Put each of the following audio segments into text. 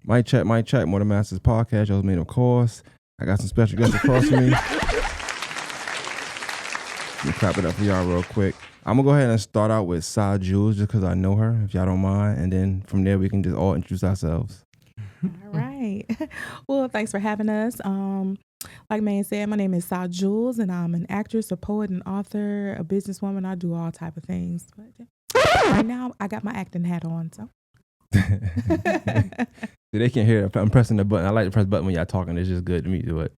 Mic check, mic check. More Than Masters podcast. Y'all made, of course. I got some special guests across from me. Let me clap it up for y'all real quick. I'm gonna go ahead and start out with Sa Jules just because I know her, if y'all don't mind, and then from there we can just all introduce ourselves. All right. Well, thanks for having us. Like Man said, my name is Sa Jules, and I'm an actress, a poet, an author, a businesswoman. I do all type of things. But right now, I got my acting hat on. So They can't hear it. I'm pressing the button. I like to press the button when y'all talking. It's just good to me do it.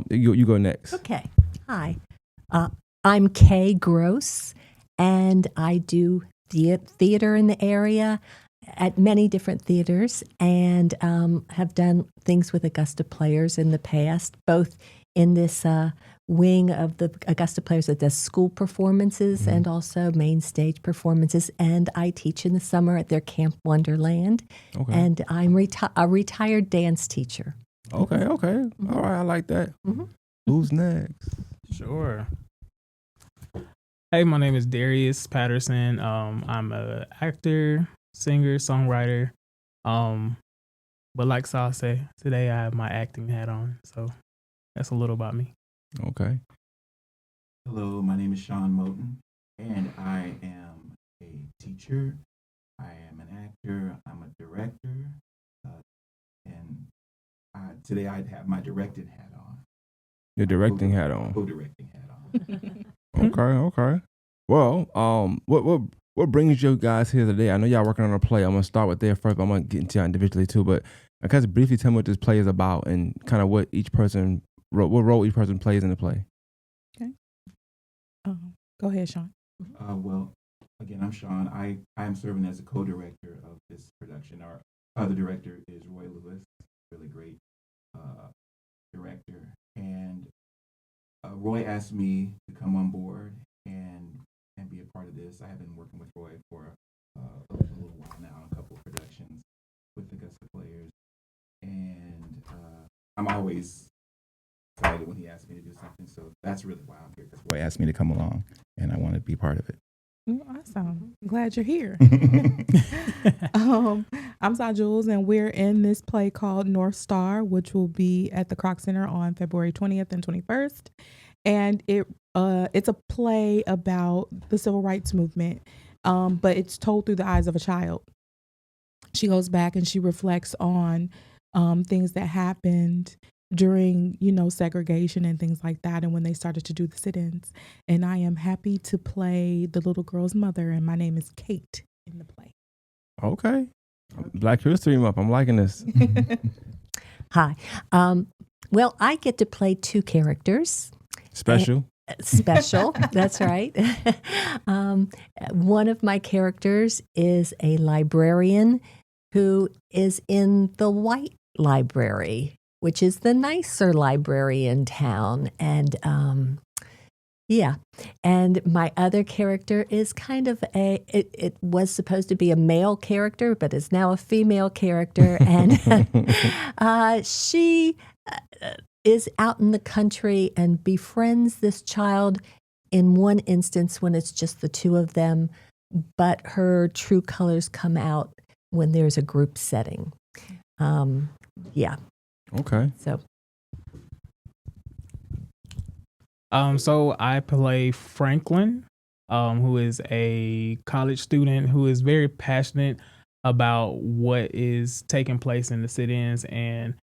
You go next. Okay. Hi. I'm Kay Gross, and I do theater in the area at many different theaters, and have done things with Augusta Players in the past, both in this wing of the Augusta Players that does school performances and also main stage performances. And I teach in the summer at their Camp Wonderland. Okay. And I'm a retired dance teacher. Okay. Mm-hmm. All right, I like that. Mm-hmm. Who's next? Sure. Hey, my name is Darius Patterson. I'm an actor, singer, songwriter. But like Saul said, today I have my acting hat on. So that's a little about me. Okay. Hello, my name is Sean Moten, and I am a teacher. I am an actor. I'm a director. And today I have my directing hat on. Your directing hat on. Co-directing hat on. Okay. Well, what brings you guys here today? I know y'all working on a play. I'm gonna start with there first, but I'm gonna get into y'all individually too. But I guess briefly tell me what this play is about and kind of what role each person plays in the play. Okay. Go ahead, Sean. Well, again, I'm Sean. I am serving as a co-director of this production. Our other director is Roy Lewis, really great director. And Roy asked me to come on board and be a part of this. I have been working with Roy for a little while now, a couple of productions with the Augusta Players. And I'm always excited when he asks me to do something. So that's really why I'm here, because Roy asked me to come along, and I want to be part of it. Awesome. I'm glad you're here. I'm Sa Jules, and we're in this play called North Star, which will be at the Kroc Center on February 20th and 21st. And it's a play about the civil rights movement, but it's told through the eyes of a child. She goes back and she reflects on things that happened during, segregation and things like that, and when they started to do the sit-ins. And I am happy to play the little girl's mother, and my name is Kate in the play. Okay. Black History Month. I'm liking this. Hi. Well, I get to play two characters. Special. That's right. One of my characters is a librarian who is in the white library, which is the nicer library in town. And and my other character is kind of it was supposed to be a male character, but is now a female character. And she is out in the country and befriends this child in one instance when it's just the two of them, but her true colors come out when there's a group setting. Okay. So I play Franklin, who is a college student who is very passionate about what is taking place in the sit-ins and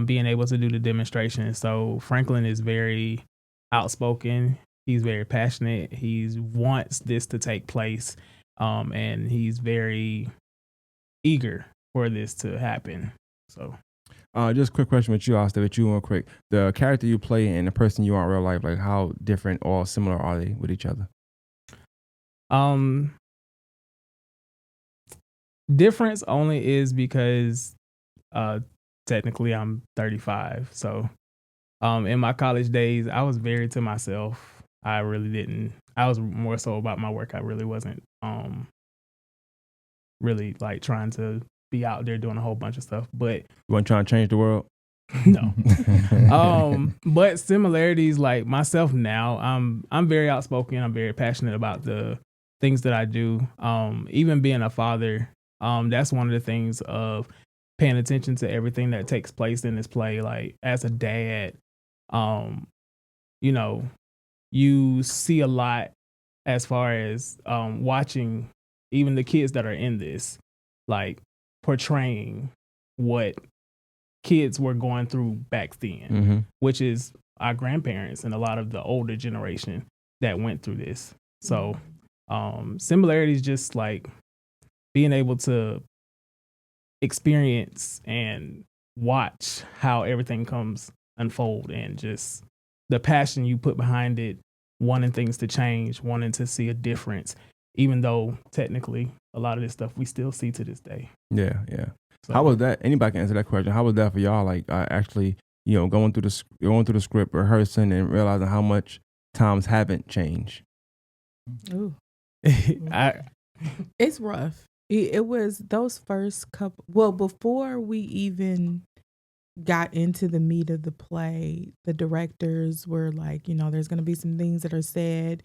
being able to do the demonstration. So Franklin is very outspoken. He's very passionate. He wants this to take place, and he's very eager for this to happen. So, just a quick question with you, I'll stay with you real quick. The character you play and the person you are in real life, like how different or similar are they with each other? Difference only is because technically I'm 35. So in my college days, I was very to myself. I was more so about my work. I really wasn't really like trying to be out there doing a whole bunch of stuff. But you weren't trying to change the world? No. But similarities, like myself now, I'm very outspoken. I'm very passionate about the things that I do. Even being a father, that's one of the things of paying attention to everything that takes place in this play. Like as a dad, you know, you see a lot as far as watching even the kids that are in this, like portraying what kids were going through back then, which is our grandparents and a lot of the older generation that went through this. So similarities, just like being able to experience and watch how everything comes unfold, and just the passion you put behind it, wanting things to change, wanting to see a difference, even though technically a lot of this stuff we still see to this day. Yeah, yeah. So, How was that? Anybody can answer that question. How was that for y'all? Like actually, going through the script, rehearsing, and realizing how much times haven't changed. Ooh. I, It's rough. It was those first couple. Well, before we even got into the meat of the play, the directors were like, there's going to be some things that are said,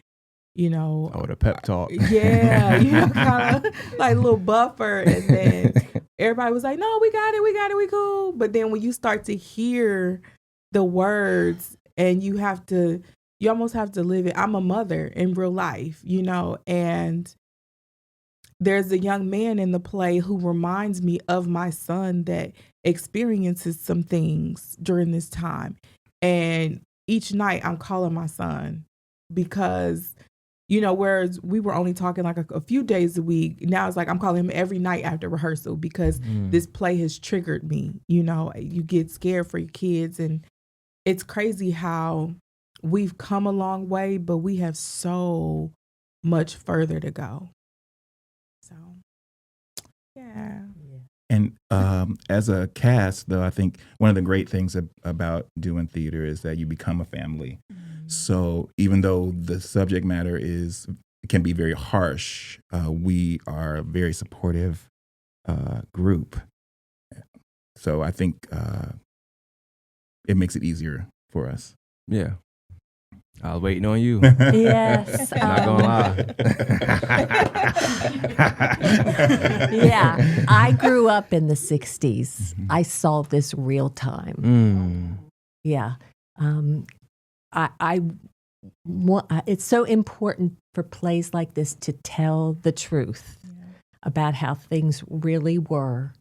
Oh, the pep talk. Yeah, kind of like a little buffer. And then everybody was like, no, we got it, we cool. But then when you start to hear the words and you almost have to live it. I'm a mother in real life, and there's a young man in the play who reminds me of my son that experiences some things during this time. And each night I'm calling my son because, whereas we were only talking like a few days a week, now it's like I'm calling him every night after rehearsal because this play has triggered me. You get scared for your kids, and it's crazy how we've come a long way, but we have so much further to go. So, yeah. And as a cast, though, I think one of the great things about doing theater is that you become a family. So even though the subject matter can be very harsh, we are a very supportive group. So I think it makes it easier for us. Yeah. I was waiting on you. Yes. Not gonna lie. Yeah. I grew up in the 60s. I saw this real time. Yeah. I want, it's so important for plays like this to tell the truth about how things really were.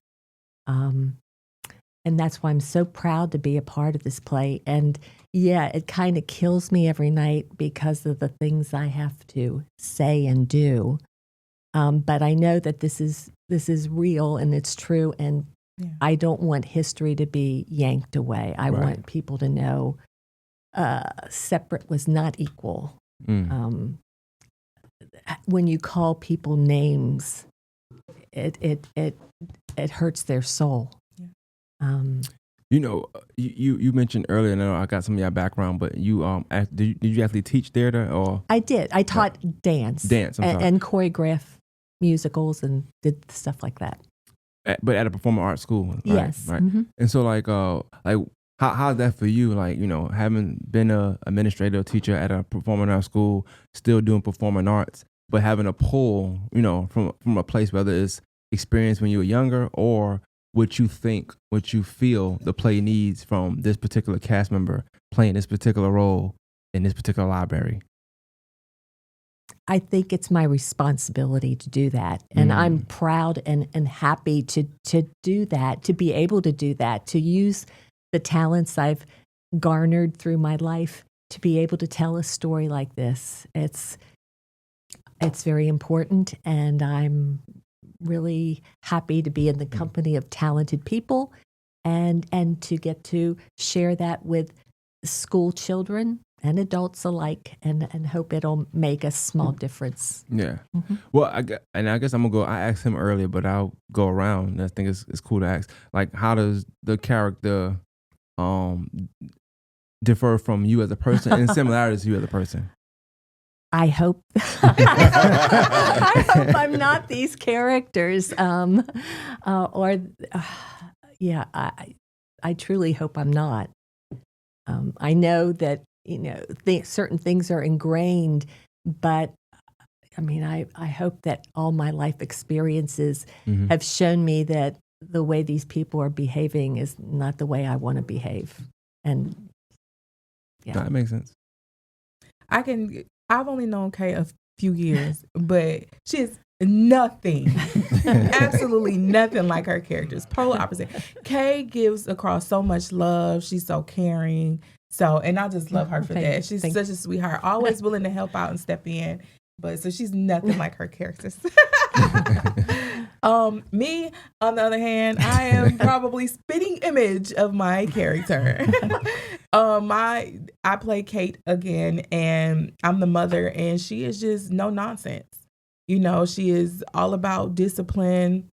And that's why I'm so proud to be a part of this play. And yeah, it kind of kills me every night because of the things I have to say and do. But I know that this is real and it's true. And I don't want history to be yanked away. I want people to know separate was not equal. When you call people names, it hurts their soul. You mentioned earlier, and I know I got some of your background, but did you actually teach theater or? I did. I taught dance. And choreograph musicals and did stuff like that. But at a performing arts school, right? Yes. Right. Mm-hmm. And so how's that for you? Like, having been a administrator or teacher at a performing arts school, still doing performing arts, but having a pull, from a place, whether it's experience when you were younger or what you feel the play needs from this particular cast member playing this particular role in this particular library. I think it's my responsibility to do that. And I'm proud and happy to do that, to be able to do that, to use the talents I've garnered through my life to be able to tell a story like this. It's very important, and I'm really happy to be in the company of talented people and to get to share that with school children and adults alike, and hope it'll make a small difference. Yeah. Mm-hmm. Well, I guess I'm gonna go. I asked him earlier, but I'll go around. I think it's cool to ask. Like, how does the character differ from you as a person and similarities to you as a person? I hope I hope I'm not these characters. I truly hope I'm not. I know that certain things are ingrained, but I mean, I hope that all my life experiences have shown me that the way these people are behaving is not the way I want to behave. And yeah. That makes sense. I've only known Kay a few years, but she is nothing, absolutely nothing like her characters. Polar opposite. Kay gives across so much love. She's so caring. So, and I just love her for that. She's such a sweetheart, always willing to help out and step in. But so she's nothing like her characters. Me, on the other hand, I am probably spitting image of my character. I play Kate again, and I'm the mother, and she is just no nonsense. You know, she is all about discipline,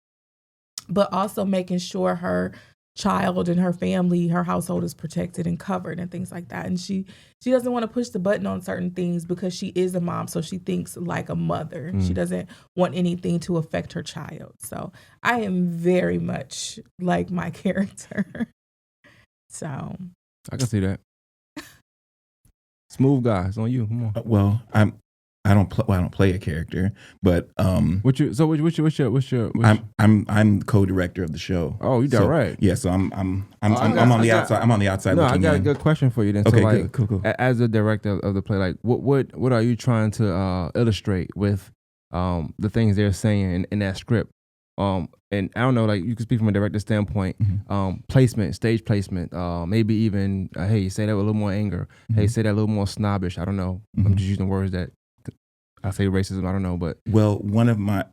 but also making sure her child and her family, her household is protected and covered and things like that. And she doesn't want to push the button on certain things because she is a mom, so she thinks like a mother. She doesn't want anything to affect her child. So I am very much like my character. So I can see that. Smooth guy, it's on you. Come on. Well, I don't play a character, but I'm co-director of the show. Oh, you got right. Yeah, so I'm on the outside. I'm on the outside. No, I got a good question for you then. Okay, so like, good, cool. As the director of the play, like what are you trying to illustrate with the things they're saying in that script? And I don't know, like you can speak from a director standpoint, placement, stage placement, maybe even hey, say that with a little more anger. Hey, say that a little more snobbish. I don't know. I'm just using words that I say racism. I don't know, but one of my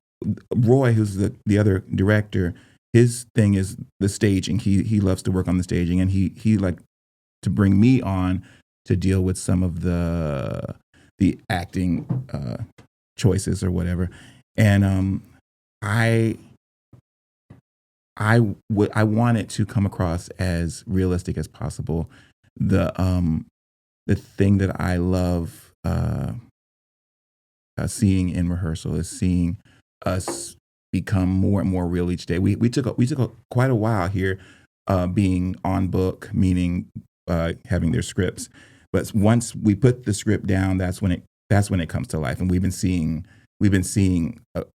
Roy, who's the other director, his thing is the staging. He loves to work on the staging, and he like to bring me on to deal with some of the acting choices or whatever. And I want it to come across as realistic as possible. The thing that I love seeing in rehearsal is seeing us become more and more real each day. We took quite a while here being on book, meaning having their scripts. But once we put the script down, that's when it comes to life. And we've been seeing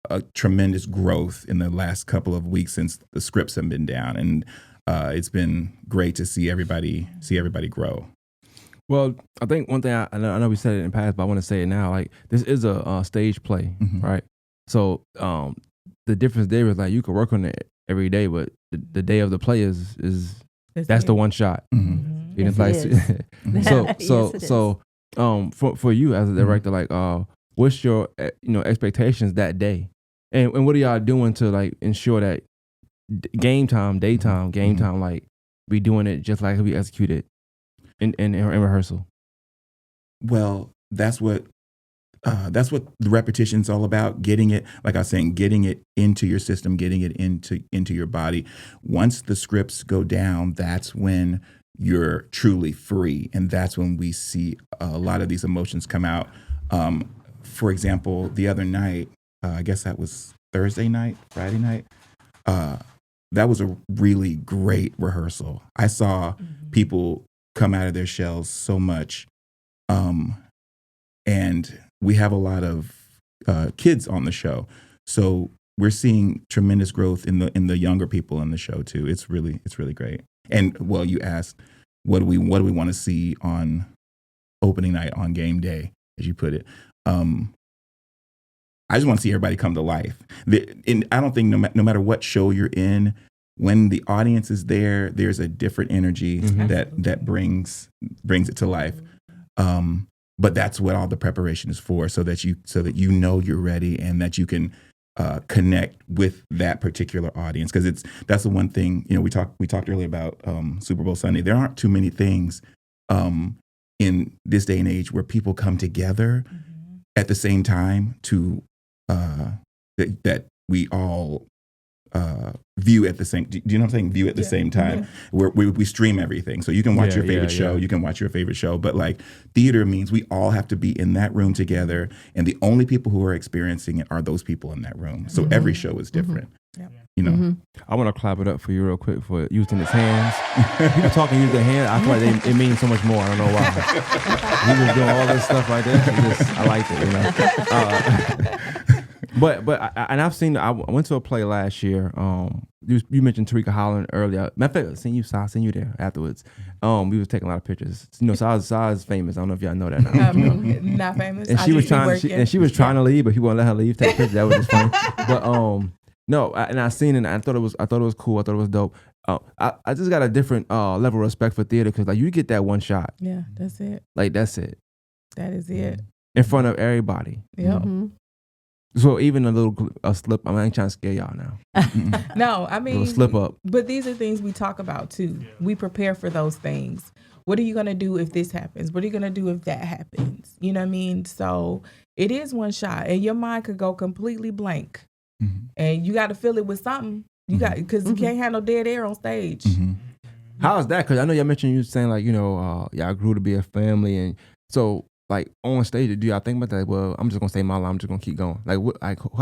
a tremendous growth in the last couple of weeks since the scripts have been down, and it's been great to see everybody grow. Well, I think one thing I know we said it in the past, but I want to say it now. Like this is a stage play, right? So the difference there is like you can work on it every day, but the day of the play is that's the one shot. You know, like so for you as a director, like what's your expectations that day, and what are y'all doing to like ensure that game time, like we doing it just like we executed in rehearsal? Well, that's what the repetition's all about. Getting it, like I was saying, getting it into your system, getting it into your body. Once the scripts go down, that's when you're truly free, and that's when we see a lot of these emotions come out. For example, the other night, I guess that was Friday night. That was a really great rehearsal. I saw people come out of their shells so much. And we have a lot of kids on the show. So we're seeing tremendous growth in the younger people in the show too. It's really great. And well, you asked, what do we want to see on opening night, on game day, as you put it? I just want to see everybody come to life. And I don't think no matter what show you're in, when the audience is there, there's a different energy that brings it to life. But that's what all the preparation is for, so that you know you're ready and that you can connect with that particular audience. Because that's the one thing, we talked earlier about Super Bowl Sunday. There aren't too many things in this day and age where people come together at the same time to that we all view at the same. Do you know what I'm saying? View at the same time. We stream everything, so you can watch your favorite show. You can watch your favorite show, but like theater means we all have to be in that room together, and the only people who are experiencing it are those people in that room. So every show is different. I want to clap it up for you real quick for using his hands. People talking using their hands. I feel like it means so much more. I don't know why. He was doing all this stuff right there. I liked it. But I've seen. I went to a play last year you mentioned Tarika Holland earlier. Matter of fact, I seen you there afterwards. We was taking a lot of pictures. You know, Sa's famous. I don't know if y'all know that. Now. Not famous. And she was trying to leave, but he wouldn't let her leave. Take pictures. That was just funny. But no, I seen it. And I thought it was cool. I thought it was dope. I just got a different level of respect for theater because like you get that one shot. Yeah, that's it. Like that's it. That is it. In front of everybody. Yep. Mm-hmm. So even a slip. I ain't trying to scare y'all now. No, I A mean, little slip up. But these are things we talk about too. We prepare for those things. What are you gonna do if this happens? What are you gonna do if that happens? You know what I mean? So it is one shot, and your mind could go completely blank, and you got to fill it with something. You got because you can't handle dead air on stage. How is that? Because I know y'all mentioned you saying like y'all grew to be a family, and so like on stage, do y'all think about that? Well, I'm just gonna say my line. I'm just gonna keep going. Like,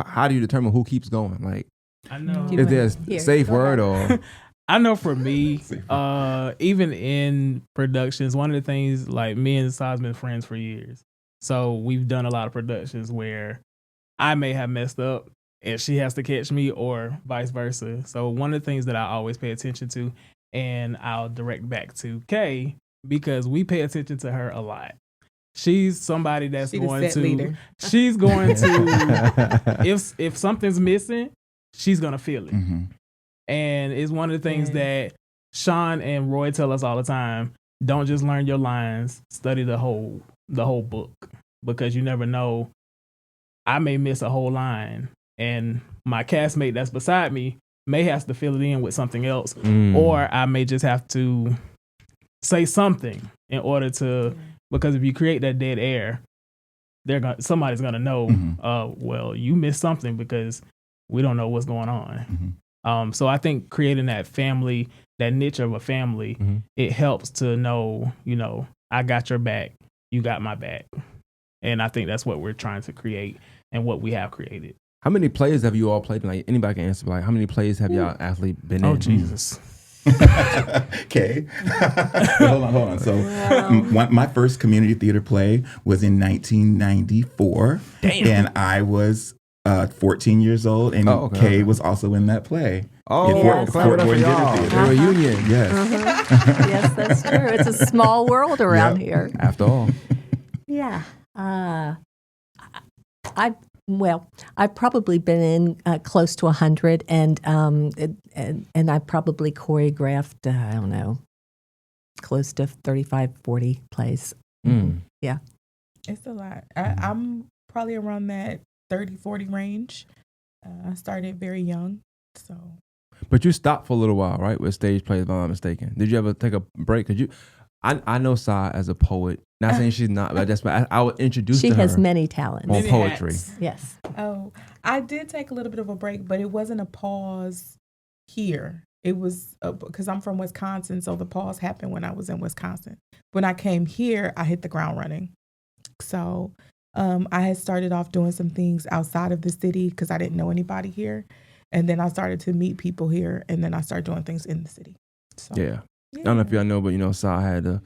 how do you determine who keeps going? Like, I know. is there a safe word or? I know for me, even in productions, one of the things like me and Sa's been friends for years. So we've done a lot of productions where I may have messed up and she has to catch me or vice versa. So one of the things that I always pay attention to, and I'll direct back to Kay because we pay attention to her a lot. She's somebody that's she's going to, if something's missing, she's going to feel it. And it's one of the things that Sean and Roy tell us all the time. Don't just learn your lines, study the whole book, because you never know. I may miss a whole line and my castmate that's beside me may have to fill it in with something else, or I may just have to say something in order to, because if you create that dead air, somebody's gonna know, well, you missed something because we don't know what's going on. So I think creating that family, that niche of a family, it helps to know, I got your back, you got my back. And I think that's what we're trying to create and what we have created. How many plays have you all played? Like anybody can answer. Like how many plays have y'all actually been in? Oh Jesus. Okay. hold on. So my first community theater play was in 1994. Damn. And I was 14 years old, and Kay was also in that play. Fort Worth Theater. Reunion. Yes. Yes, that's true. It's a small world around here. After all. Yeah. I've probably been in close to 100, and I probably choreographed, I don't know, close to 35, 40 plays. Yeah. It's a lot. I'm probably around that 30, 40 range. I started very young, so. But you stopped for a little while, right, with stage plays, if I'm not mistaken. Did you ever take a break? Because I know Sa as a poet. Not saying she's not, but I would introduce to her. She has many talents. On poetry. Yes. Oh, I did take a little bit of a break, but it wasn't a pause here. It was because I'm from Wisconsin, so the pause happened when I was in Wisconsin. When I came here, I hit the ground running. So I had started off doing some things outside of the city because I didn't know anybody here. And then I started to meet people here, and then I started doing things in the city. So, yeah. I don't know if y'all know, but Sa had a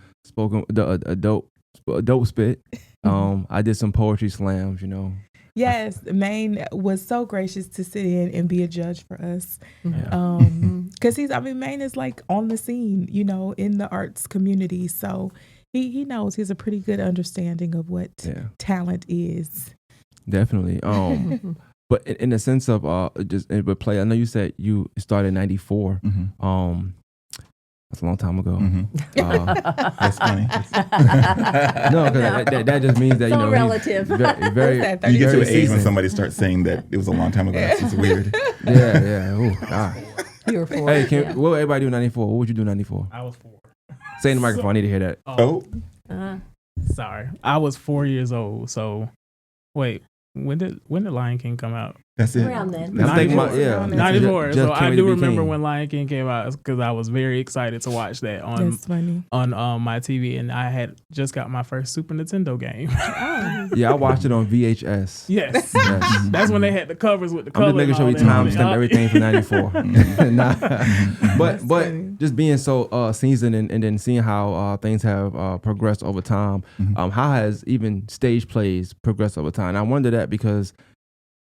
dope spit. I did some poetry slams, Yes, Maine was so gracious to sit in and be a judge for us. Yeah. Because Maine is like on the scene, in the arts community. So he knows, he has a pretty good understanding of what talent is. Definitely. But in the sense of just with play, I know you said you started in 94. That's a long time ago. That's funny. No, because that just means that it's all relative. Very you get to an age when somebody starts saying that it was a long time ago. That's just weird. Yeah. Oh God. You were 4. Hey, what would everybody do in 94? What would you do in 94? I was 4. Say in the microphone. I need to hear that. Sorry. I was 4 years old. So wait, when did Lion King come out? That's it. Around then. 94. So I do remember King. when Lion King came out because I was very excited to watch that on my TV, and I had just got my first Super Nintendo game. Yeah, I watched it on VHS. Yes. That's when they had the covers with the color. I'm just making sure we timestamped everything from 94. But just being so seasoned and then seeing how things have progressed over time, how has even stage plays progressed over time? And I wonder that because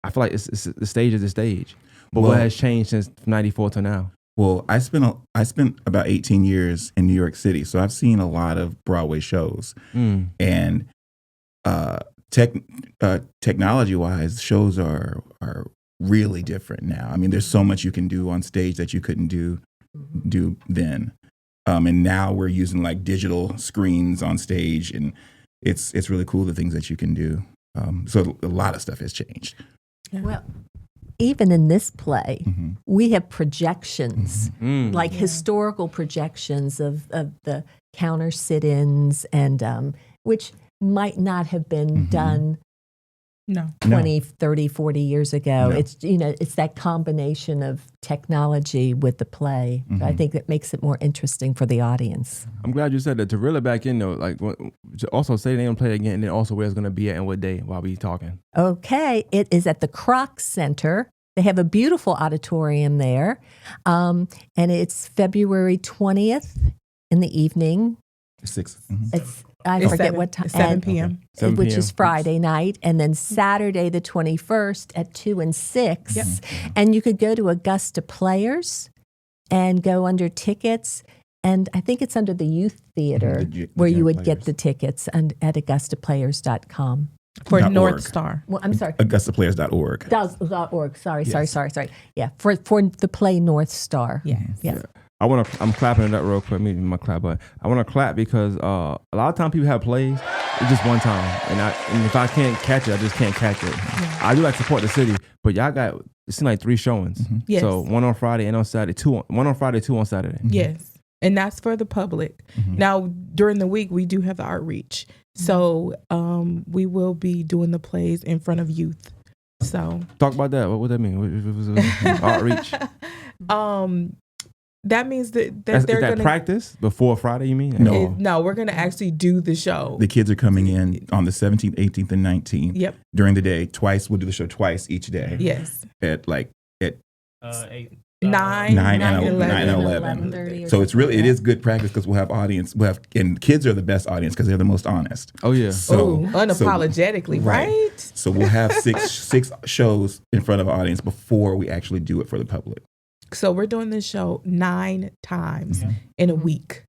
I feel like the stage is the stage. But Well- what has changed since '94 to now? Well, I spent about 18 years in New York City, so I've seen a lot of Broadway shows, and technology wise, shows are really different now. I mean, there's so much you can do on stage that you couldn't do then, and now we're using like digital screens on stage, and it's really cool the things that you can do. So a lot of stuff has changed. Well, even in this play, Mhm. we have projections, like Yeah. historical projections of the counter sit-ins, and which might not have been done No. 20, 30, 40 years ago. No. It's that combination of technology with the play. So I think that makes it more interesting for the audience. I'm glad you said that. To reel it back in though, like also say the name of the play again, and then also where it's going to be at and what day while we talking. Okay, it is at the Kroc Center. They have a beautiful auditorium there, and it's February 20th in the evening. 6. I It's forget 7 what time. it's 7 p.m. 7 Which p.m. is Friday night, and then Saturday the 21st at 2 and 6. Yep. And you could go to Augusta Players and go under tickets. And I think it's under the Youth Theater The where you Junior would get Players. the tickets at AugustaPlayers.com. For .org. North Star. Well, I'm sorry. AugustaPlayers.org. .org. Sorry. Yeah, for the play North Star. Yes. Yeah. I'm clapping it up real quick. Maybe my clap button. I want to clap because a lot of times people have plays. It's just one time, and if I can't catch it, I just can't catch it. I do like to support the city, but y'all got it seems like 3 showings. Yes. So one on Friday and on Saturday. One on Friday, 2 on Saturday. Yes. And that's for the public. Now, during the week, we do have the outreach. So we will be doing the plays in front of youth. So Talk about that. What would that mean? What outreach. that means that Is they're that going to practice before Friday? You mean? No. No, we're going to actually do the show. The kids are coming in on the 17th, 18th, and 19th Yep. during the day. Twice. We'll do the show twice each day Yes. at 8. 9, 9 and 11. 11. 11:30 or So it's really, it something is good practice because we'll have audience. And kids are the best audience because they're the most honest. Oh yeah. Ooh, unapologetically, right. right? So we'll have six shows in front of an audience before we actually do it for the public. So we're doing this show 9 times in a week.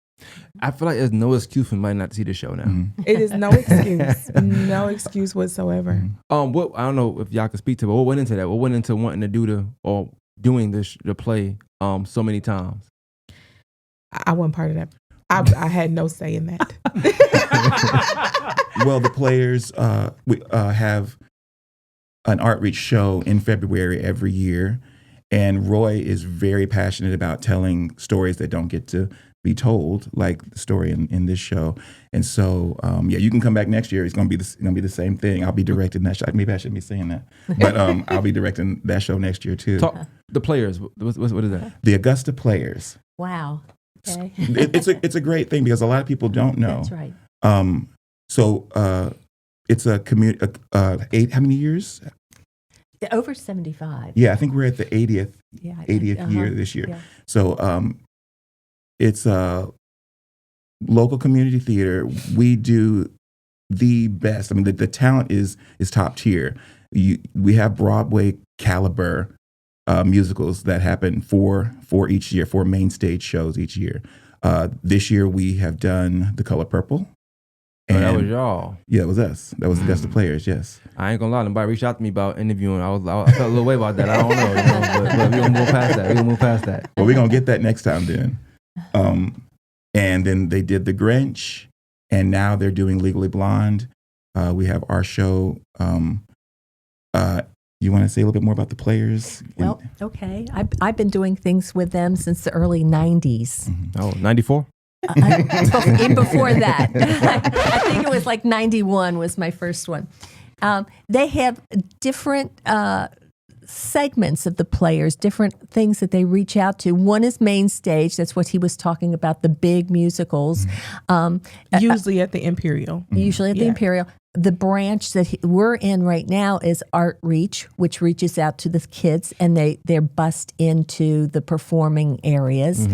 I feel like there's no excuse for somebody not to see the show now. It is no excuse, no excuse whatsoever. What I don't know if y'all can speak to, but what went into that? What went into wanting to do doing the play so many times? I wasn't part of that. I had no say in that. Well, the players we have an outreach show in February every year, and Roy is very passionate about telling stories that don't get to be told, like the story in this show. And so, you can come back next year. It's gonna be the same thing. I'll be directing that show. Maybe I shouldn't be saying that, but I'll be directing that show next year too. Talk the players. What is that? The Augusta Players. Wow. Okay. It's a great thing because a lot of people don't know. That's right. So it's a community. How many years? Over 75. Yeah, I think we're at the 80th Yeah. 80th year this year. Yeah. So it's a local community theater. We do the best. I mean, the talent is top tier. We have Broadway caliber musicals that happen for each year, 4 main stage shows each year. This year we have done The Color Purple. Oh, that was y'all. Yeah, it was us. That was Augusta Players, yes. I ain't gonna lie. Nobody reached out to me about interviewing. I felt a little way about that. I don't know, but we gonna move past that. We gonna move past that. Well, we're going to get that next time then. And then they did The Grinch, and now they're doing Legally Blonde. We have our show. You want to say a little bit more about the players? Well, okay. I've been doing things with them since the early 90s. Oh, 94? Even before that. I think it was like 91 was my first one. They have different segments of the players, different things that they reach out to. One is main stage. That's what he was talking about, the big musicals. Usually at the Imperial. Usually at the Yeah. Imperial. The branch that we're in right now is Art Reach, which reaches out to the kids, and they're bussed into the performing areas.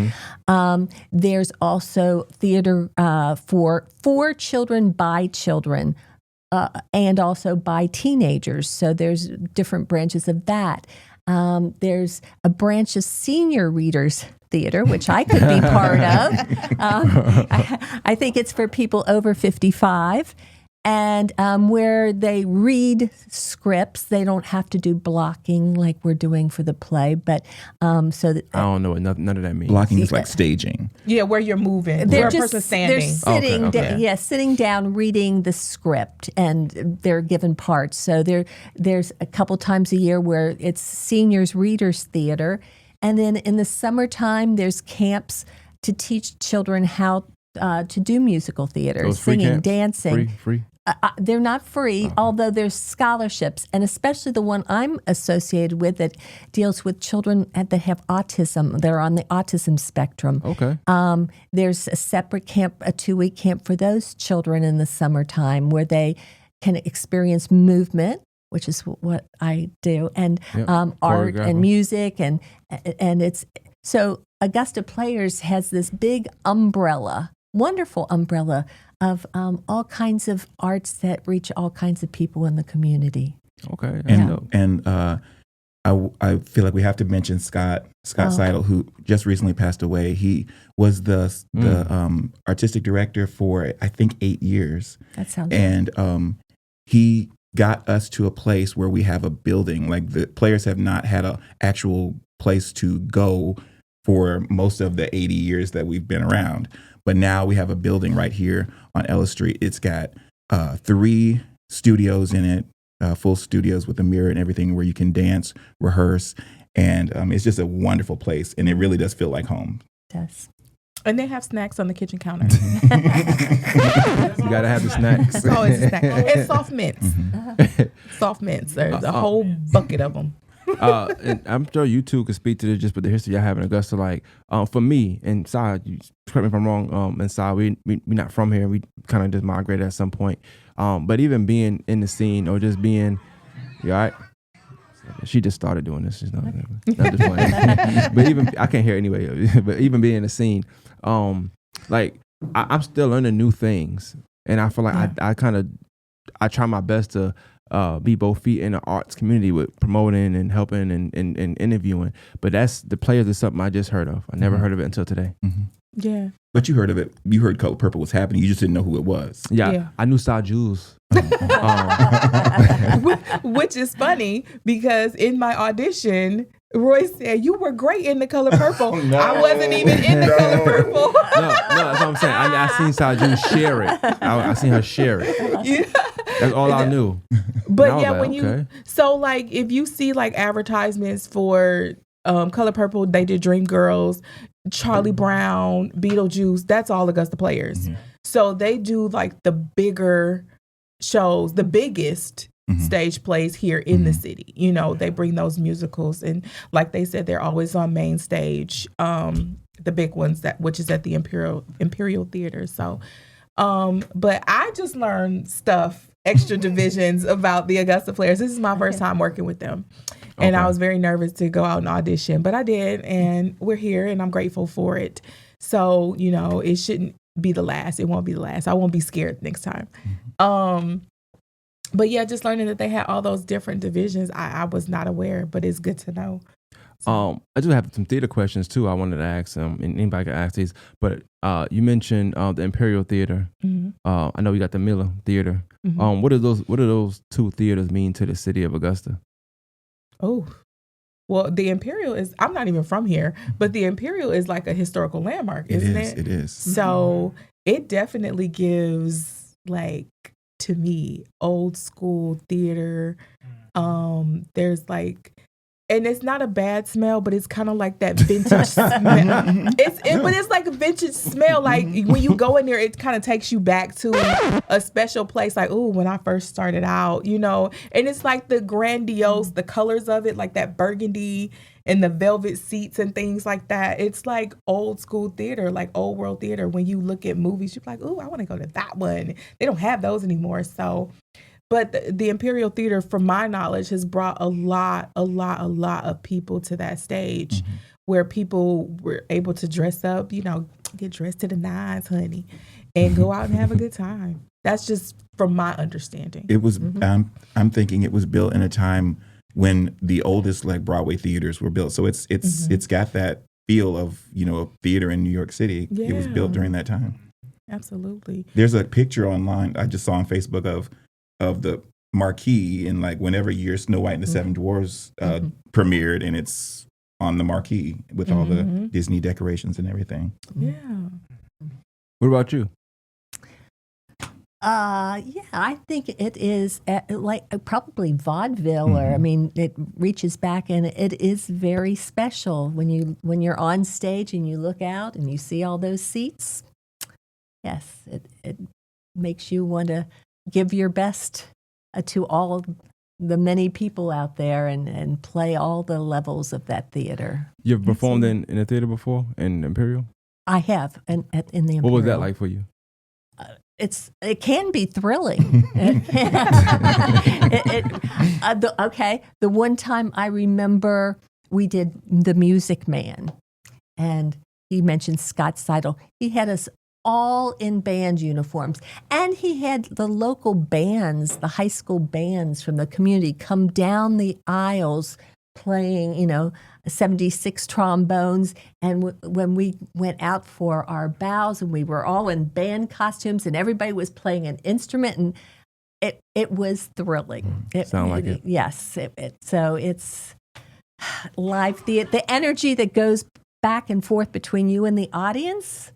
There's also theater for children by children, and also by teenagers. So there's different branches of that. There's a branch of senior readers theater, which I could be part of. I think it's for people over 55. And where they read scripts, they don't have to do blocking like we're doing for the play. But so that, I don't know what none of that means. Blocking is like staging. Yeah, where you're moving, they're where a just person's standing. they're sitting, Okay. sitting down, reading the script, and they're given parts. So there's a couple times a year where it's seniors readers theater, and then in the summertime there's camps to teach children how to do musical theater, Those free singing, camps? dancing. Free. They're not free, although there's scholarships, and especially the one I'm associated with that deals with children that have autism. They're on the autism spectrum. Okay. There's a separate camp, a 2-week camp for those children in the summertime where they can experience movement, which is what I do, and Yep. art Choreographer. and music, and it's so Augusta Players has this big umbrella, wonderful umbrella of all kinds of arts that reach all kinds of people in the community. Okay. And I feel like we have to mention Scott Seidel, who just recently passed away. He was the artistic director for I think 8 years, That sounds and he got us to a place where we have a building. Like the players have not had an actual place to go for most of the 80 years that we've been around. But now we have a building right here on Ellis Street. It's got 3 studios in it, full studios with a mirror and everything where you can dance, rehearse. And it's just a wonderful place. And it really does feel like home. Yes. And they have snacks on the kitchen counter. You gotta have the snacks. It's always a snack. And soft mints. Soft mints. There's a whole bucket of them. And I'm sure you two could speak to this just with the history y'all have in Augusta. Like, for me and Sai, you correct me if I'm wrong. And Sai, we not from here. We kind of just migrated at some point. But even being in the scene or just being, you all right? She just started doing this. She's not just playing. But even I can't hear it anyway. But even being in the scene, like I'm still learning new things, and I feel like I try my best to be both feet in the arts community with promoting and helping and interviewing. But that's the players is something I just heard of. I never heard of it until today. Mm-hmm. Yeah. But you heard of it. You heard Color Purple was happening. You just didn't know who it was. Yeah. I knew Star Jules. Which is funny because in my audition, Roy said, "You were great in the Color Purple." I wasn't even in the Color Purple. No, that's what I'm saying. I seen Star Jules share it. I seen her share it. Yeah. That's all I knew. But And I was yeah, like, when okay. so like if you see like advertisements for Color Purple, they did Dreamgirls, Charlie Brown, Beetlejuice, that's all Augusta Players. Mm-hmm. So they do like the bigger shows, the biggest stage plays here in the city. You know, they bring those musicals, and like they said, they're always on main stage. The big ones which is at the Imperial Theater. So but I just learned stuff, extra divisions about the Augusta Players. This is my first time working with them. And I was very nervous to go out and audition, but I did, and we're here, and I'm grateful for it. So, you know, it shouldn't be the last. It won't be the last. I won't be scared next time. But yeah, just learning that they had all those different divisions, I was not aware, but it's good to know. I do have some theater questions too. I wanted to ask and anybody can ask these. But you mentioned the Imperial Theater. I know you got the Miller Theater. What do those 2 theaters mean to the city of Augusta? Oh, well, the Imperial is, I'm not even from here, but the Imperial is like a historical landmark, isn't it? It is. So it definitely gives, like, to me, old school theater. There's like, and it's not a bad smell, but it's kind of like that vintage smell. But it's like a vintage smell. Like when you go in there, it kind of takes you back to a special place. Like, ooh, when I first started out, you know. And it's like the grandiose, the colors of it, like that burgundy and the velvet seats and things like that. It's like old school theater, like old world theater. When you look at movies, you're like, ooh, I want to go to that one. They don't have those anymore. So. But the Imperial Theater, from my knowledge, has brought a lot of people to that stage where people were able to dress up, you know, get dressed to the nines, honey, and go out and have a good time. That's just from my understanding. It was, I'm thinking it was built in a time when the oldest like Broadway theaters were built. So it's got that feel of, you know, a theater in New York City. It was built during that time. Absolutely. There's a picture online I just saw on Facebook of the marquee in like whenever year Snow White and the Seven Dwarfs premiered, and it's on the marquee with all the Disney decorations and everything. Yeah. What about you? Yeah, I think it is probably vaudeville, or I mean, it reaches back, and it is very special when you're on stage and you look out and you see all those seats. Yes, it makes you want to give your best to all the many people out there and play all the levels of that theater. You've performed in a theater before, in Imperial? I have, in the Imperial. What was that like for you? It can be thrilling. The one time I remember we did The Music Man, and he mentioned Scott Seidel. He had us all in band uniforms, and he had the local bands, the high school bands from the community, come down the aisles playing, 76 trombones. And when we went out for our bows, and we were all in band costumes, and everybody was playing an instrument, and it was thrilling. Sound like it. Yes. So it's live theater. The energy that goes back and forth between you and the audience,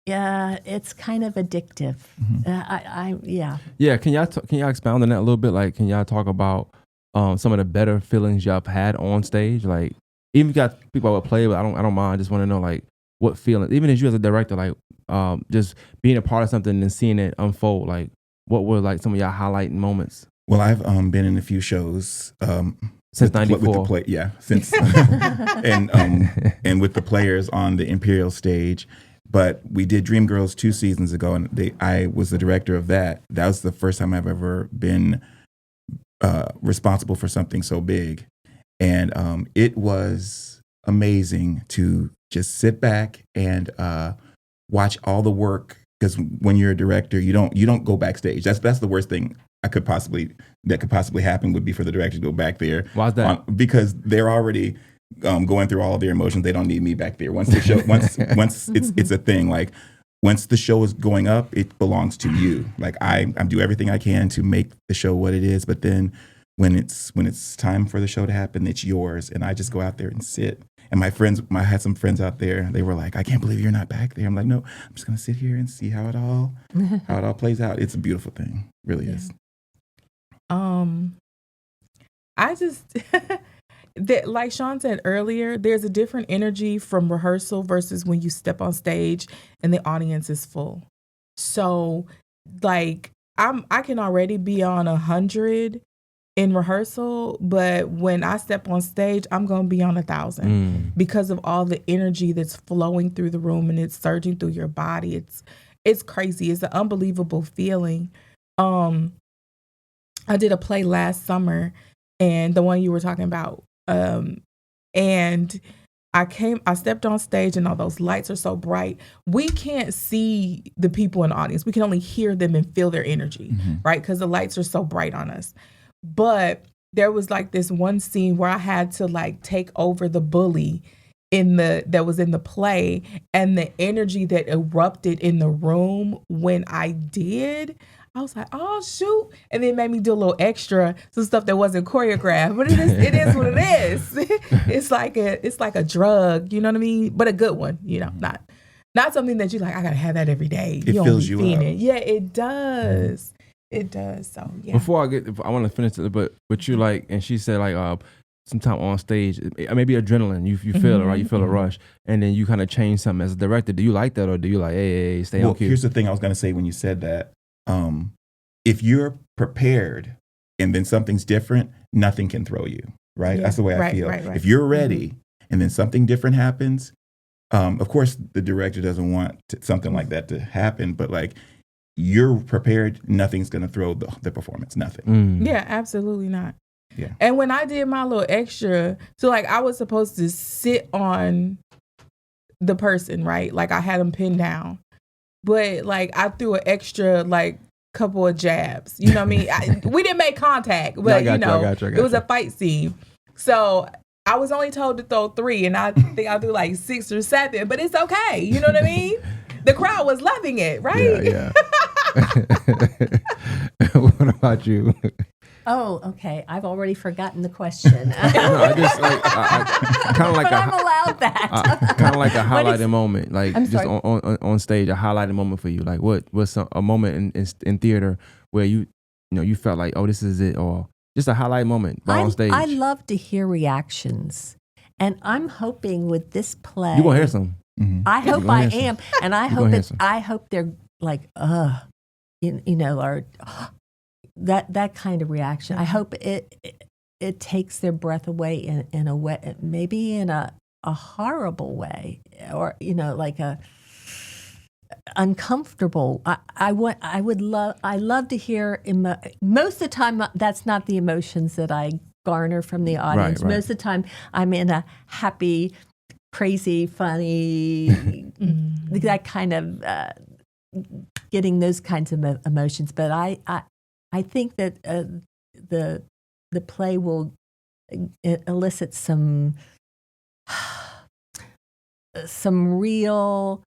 it's kind of addictive. Yeah. Can y'all expound on that a little bit? Like, can y'all talk about some of the better feelings y'all have had on stage? Like, even if you got people that play, but I don't mind. I just want to know, like, what feeling, even as you as a director, like, just being a part of something and seeing it unfold. Like, what were like some of y'all highlighting moments? Well, I've been in a few shows since '94. Since and with the players on the Imperial stage. But we did Dreamgirls 2 seasons ago, and I was the director of that. That was the first time I've ever been responsible for something so big. And it was amazing to just sit back and watch all the work. Because when you're a director, you don't go backstage. That's the worst thing that could possibly happen, would be for the director to go back there. Why's that? Because they're already going through all of their emotions. They don't need me back there. Once the show, once it's a thing. Like, once the show is going up, it belongs to you. Like, I do everything I can to make the show what it is. But then when it's time for the show to happen, it's yours. And I just go out there and sit. And I had some friends out there. They were like, "I can't believe you're not back there." I'm like, "No, I'm just gonna sit here and see how it all plays out." It's a beautiful thing, it really is. I just that, like Sean said earlier, there's a different energy from rehearsal versus when you step on stage and the audience is full. So, like, I can already be on 100 in rehearsal, but when I step on stage, I'm going to be on 1,000 because of all the energy that's flowing through the room and it's surging through your body. It's crazy. It's an unbelievable feeling. I did a play last summer, and the one you were talking about, and I stepped on stage, and all those lights are so bright. We can't see the people in the audience. We can only hear them and feel their energy, right? Because the lights are so bright on us. But there was like this one scene where I had to like take over the bully that was in the play, and the energy that erupted in the room when I did, I was like, "Oh shoot!" And then it made me do a little extra, some stuff that wasn't choreographed. But it is what it is. It's like a drug, you know what I mean? But a good one, not something that you like. I gotta have that every day. It fills you up. Yeah, it does. It does. So yeah. Before I want to finish it, but you like, and she said like sometime on stage, maybe adrenaline. You feel it, right? You feel a rush, and then you kind of change something as a director. Do you like that, or do you like, hey, stay on cue? Here's the thing I was gonna say when you said that. If you're prepared and then something's different, nothing can throw you, right? Yeah. That's the way I feel. Right. If you're ready and then something different happens, of course the director doesn't want something like that to happen, but like, you're prepared, nothing's going to throw the performance, nothing. Yeah, absolutely not. Yeah. And when I did my little extra, so like I was supposed to sit on the person, right? Like I had them pinned down. But like I threw an extra like couple of jabs. You know what I mean? We didn't make contact, but I got you. it was a fight scene. So I was only told to throw 3, and I think I threw like 6 or 7, but it's okay. You know what I mean? The crowd was loving it, right? Yeah. What about you? Oh, okay. I've already forgotten the question. No, I just like kind of like but I'm allowed that. kind of like a What highlighted is- moment, like I'm just sorry. on stage, a highlighted moment for you. Like what's a moment in theater where you felt like, oh, this is it, or just a highlight moment on stage. I love to hear reactions, and I'm hoping with this play, You gonna hear some? Mhm. I hope gonna I hear some. am, and I You hope gonna hear it's. some. I hope they're like, or that kind of reaction. I hope it takes their breath away in a way, maybe in a horrible way, or like a uncomfortable. I love to hear. Most of the time, that's not the emotions that I garner from the audience. Right. Most of the time, I'm in a happy, crazy, funny, that kind of getting those kinds of emotions. But I think that the play will elicit some real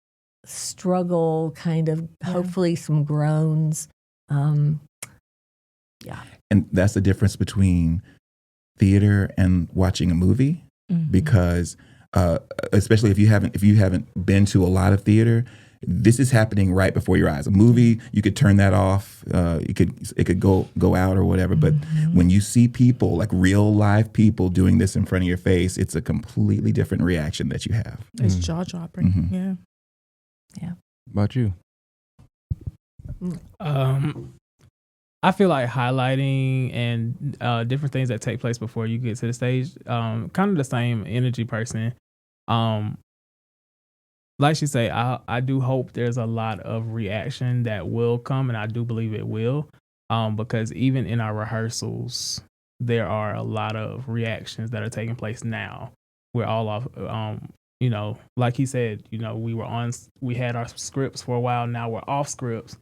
struggle, kind of hopefully some groans. Yeah. And that's the difference between theater and watching a movie, because especially if you haven't been to a lot of theater, this is happening right before your eyes. A movie, you could turn that off. It could go out or whatever. But when you see people, like real live people, doing this in front of your face, it's a completely different reaction that you have. It's jaw dropping. Yeah. Yeah. About you? I feel like highlighting and different things that take place before you get to the stage, kind of the same energy person. Like she say, I do hope there's a lot of reaction that will come, and I do believe it will, because even in our rehearsals, there are a lot of reactions that are taking place now. We're all off, like he said, we had our scripts for a while. Now we're off scripts.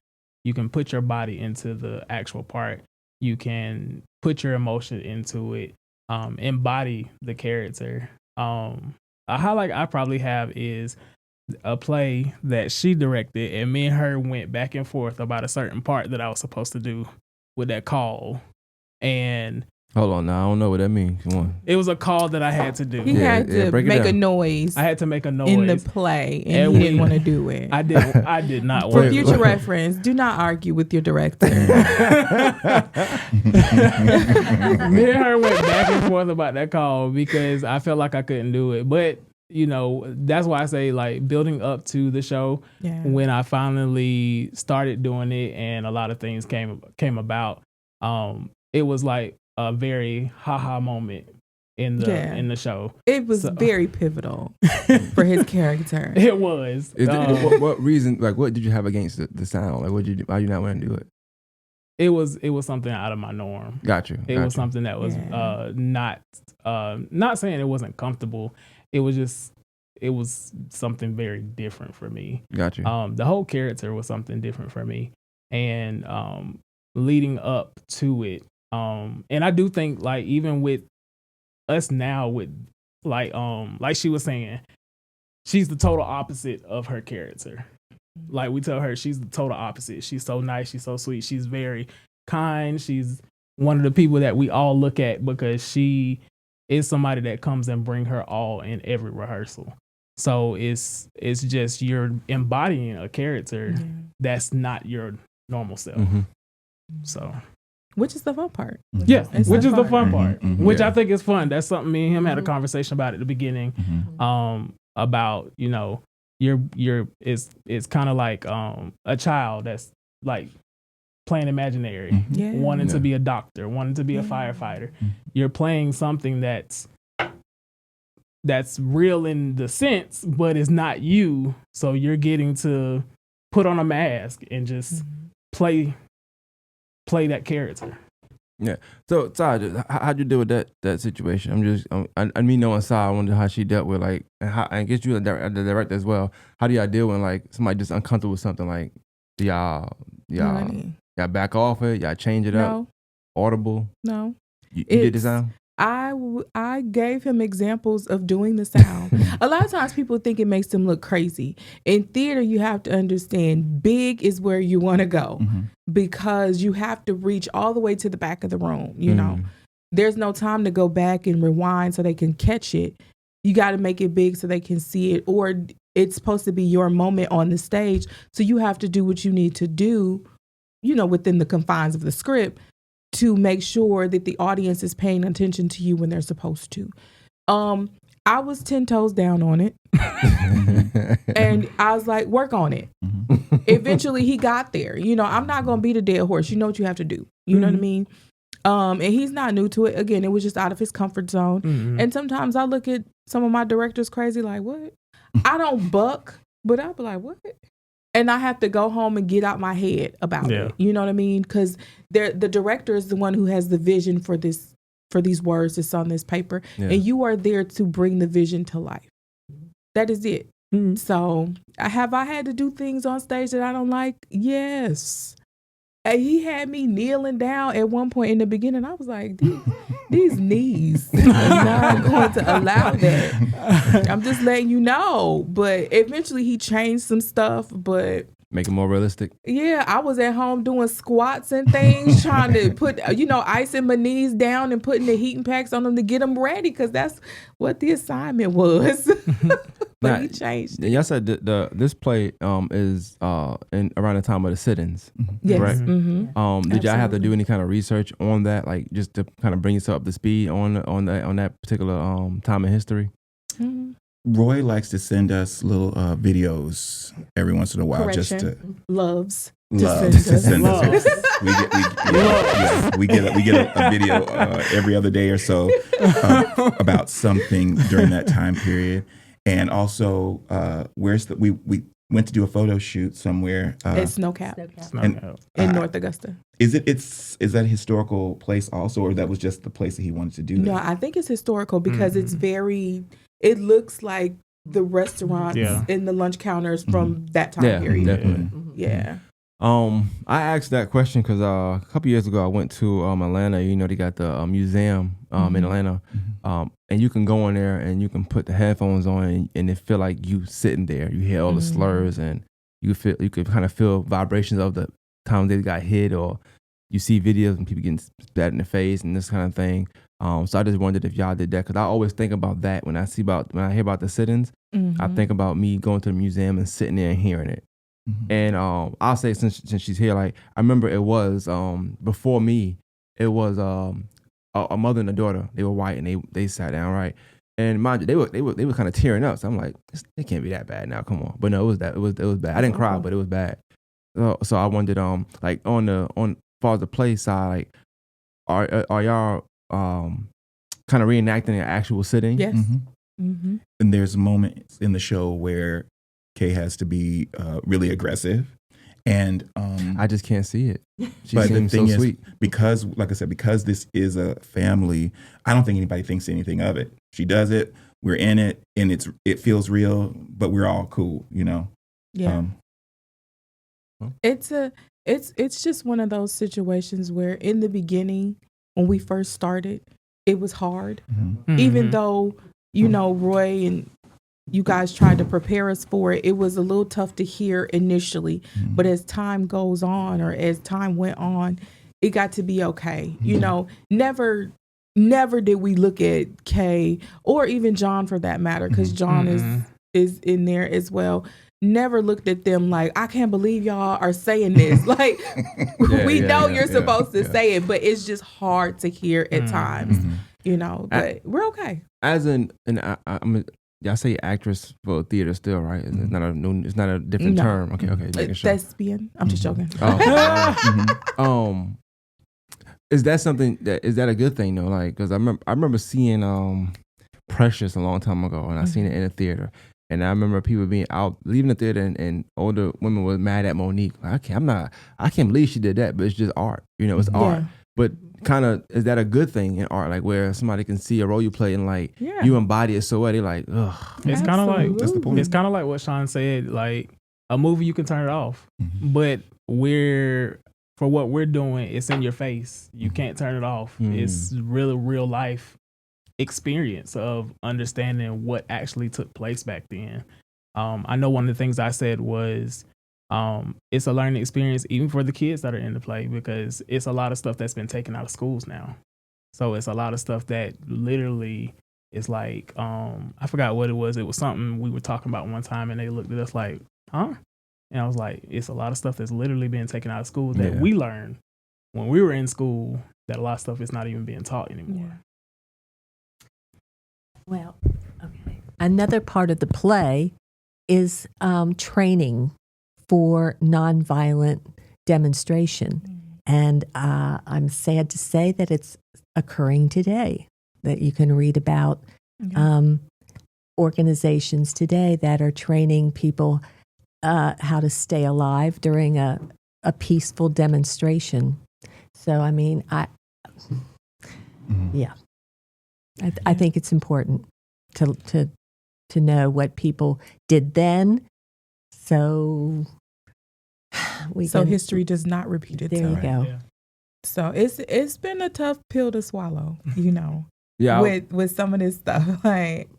You can put your body into the actual part. You can put your emotion into it, embody the character. A highlight I probably have is a play that she directed, and me and her went back and forth about a certain part that I was supposed to do with that call. And Hold on, now I don't know what that means. Come on. it was a call that I had to do. He had to break it make a down. noise I had to make a noise in the play, and And he didn't we- want to do it. I did not For want to. future reference, do not argue with your director. Me and her went back and forth about that call because I felt like I couldn't do it. But, that's why I say, like, building up to the show, Yeah. when I finally started doing it and a lot of things came about, it was like a very haha moment in the show. It was So- very pivotal for his character. It was. What reason? Like, what did you have against the sound? Like, why you not want to do it? It was something out of my norm. Got you. It was something that was not saying it wasn't comfortable. It was something very different for me. Got you. The whole character was something different for me, and leading up to it, and I do think, like, even with us now, with like she was saying, she's the total opposite of her character. Like, we tell her she's the total opposite. She's so nice. She's so sweet. She's very kind. She's one of the people that we all look at because she is somebody that comes and bring her all in every rehearsal. So it's just you're embodying a character that's not your normal self. Mm-hmm. So Which is the fun part. yeah, It's which the is the fun fun part, Mhm, which yeah. I think is fun. That's something me and him had a conversation about at the beginning. About it's kind of like a child that's like playing imaginary, Yeah. wanting to Yeah. be a doctor, wanting to be a firefighter. You're playing something that's real in the sense, but it's not you. So you're getting to put on a mask and just play that character. So, Todd, how'd you deal with that situation? I'm just, I mean, knowing Sai, I wonder how she dealt with, like, and how, I guess you the director as well. How do y'all deal when, like, somebody just uncomfortable with something, like, y'all Money. Y'all back off it. Y'all change it up. No, Audible. no. You did the It's- sound. I gave him examples of doing the sound. A lot of times people think it makes them look crazy. In theater, you have to understand big is where you want to go because you have to reach all the way to the back of the room. You know, there's no time to go back and rewind so they can catch it. You got to make it big so they can see it, or it's supposed to be your moment on the stage. So you have to do what you need to do, you know, within the confines of the script, to make sure that the audience is paying attention to you when they're supposed to. I was 10 toes down on it. And I was like, work on it. Eventually he got there. You know, I'm not going to beat a dead horse. You know what you have to do. You know what I mean? And he's not new to it. Again, it was just out of his comfort zone. And sometimes I look at some of my directors crazy like, what? I don't buck, but I'll be like, what? And I have to go home and get out my head about it. You know what I mean? Because the director is the one who has the vision for these words that's on this paper. And you are there to bring the vision to life. That is it. So have I had to do things on stage that I don't like? Yes. And he had me kneeling down at one point in the beginning. I was like, these knees are not going to allow that. I'm just letting you know. But eventually he changed some stuff, but make it more realistic. Yeah, I was at home doing squats and things, trying to put, icing my knees down and putting the heating packs on them to get them ready, because that's what the assignment was. But Now, he changed. Y'all said this play is in around the time of the sit-ins, Yes. correct? Mm-hmm. Did y'all have to do any kind of research on that, like just to kind of bring yourself up to speed on that particular time in history? Mm-hmm. Roy likes to send us little videos every once in a while, just to loves to send us. We get a video every other day or so about something during that time period. And also, we went to do a photo shoot somewhere. At Snowcap. In North Augusta. Is that a historical place also, or that was just the place that he wanted to do that? No, I think it's historical because it's it looks like the restaurants and the lunch counters from that time period. Definitely. Yeah. I asked that question because a couple years ago I went to Atlanta. You know, they got the museum in Atlanta, and you can go in there and you can put the headphones on and it feel like you sitting there. You hear all the slurs and you could kind of feel vibrations of the time they got hit, or you see videos and people getting spat in the face and this kind of thing. So I just wondered if y'all did that, because I always think about that when I hear about the sit-ins. I think about me going to the museum and sitting there and hearing it. And I'll say, since she's here, like I remember it was before me, it was a mother and a daughter. They were white and they sat down, right? And mind you, they were kind of tearing up. So I'm like, it can't be that bad now. Come on, but no, it was bad. I didn't cry, but it was bad. So I wondered, like on far as the play side, like are y'all kind of reenacting an actual sitting? Yes. And there's moments in the show where Kay has to be really aggressive, and I just can't see it. She but the seems thing so is, sweet. because, like I said, because this is a family, I don't think anybody thinks anything of it. She does it, we're in it, and it feels real, but we're all cool, you know. Yeah. It's just one of those situations where in the beginning, when we first started, it was hard. Even though, Roy and you guys tried to prepare us for it, it was a little tough to hear initially. But as time goes on, or as time went on, it got to be okay. Never did we look at Kay, or even John for that matter, because John is in there as well. Never looked at them like, I can't believe y'all are saying this. Like, we know you're supposed to say it, but it's just hard to hear at times, but we're okay. As y'all say actress for theater still, right? It's not a different term. Okay, making sure. Thespian. I'm just joking. Is that a good thing though? Like, because I remember seeing Precious a long time ago, and I seen it in a theater. And I remember people being out, leaving the theater, and older women were mad at Monique. Like, I can't believe she did that, but it's just art. It's art. But kind of, is that a good thing in art? Like, where somebody can see a role you play and like you embody it so well, they're like, ugh. It's kind of like, that's the point. It's kind of like what Sean said. Like, a movie, you can turn it off, but we're for what we're doing, it's in your face. You can't turn it off. It's really real life experience of understanding what actually took place back then. I know one of the things I said was it's a learning experience even for the kids that are in the play, because it's a lot of stuff that's been taken out of schools now. So it's a lot of stuff that literally is like, I forgot what it was. It was something we were talking about one time and they looked at us like, huh? And I was like, it's a lot of stuff that's literally being taken out of schools that we learned when we were in school, that a lot of stuff is not even being taught anymore. Well, okay. Another part of the play is training for nonviolent demonstration. And I'm sad to say that it's occurring today, that you can read about organizations today that are training people how to stay alive during a peaceful demonstration. So, I mean, I think it's important to know what people did then. So history does not repeat itself. There you go. Yeah. So it's been a tough pill to swallow, you know. Yeah, with some of this stuff, like,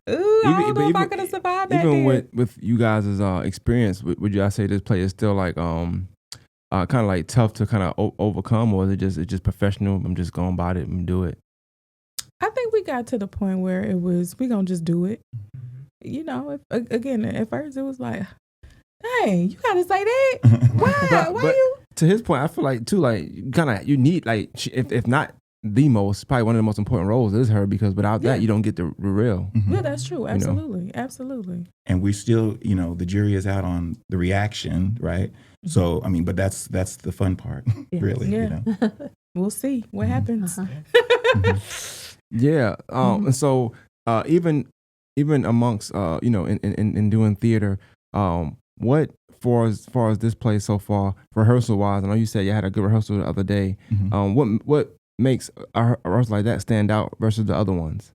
ooh, I don't know if I could have survived that. Even with you guys' experience, would you say this play is still like kind of like tough to kind of overcome, or is it just professional? I'm just going about it and do it. I think we got to the point where it was, we gonna just do it. You know, again, at first it was like, dang, you gotta say that. Why? Why you? To his point, I feel like too, like you need, like, if not the most, probably one of the most important roles is her, because without that you don't get the real. Yeah, that's true. Absolutely, absolutely. And we still, the jury is out on the reaction, right? So I mean, but that's the fun part, really. Yeah. We'll see what happens. Yeah. And so even amongst in doing theater, what as far as this play so far, rehearsal wise, I know you said you had a good rehearsal the other day. What makes a rehearsal like that stand out versus the other ones?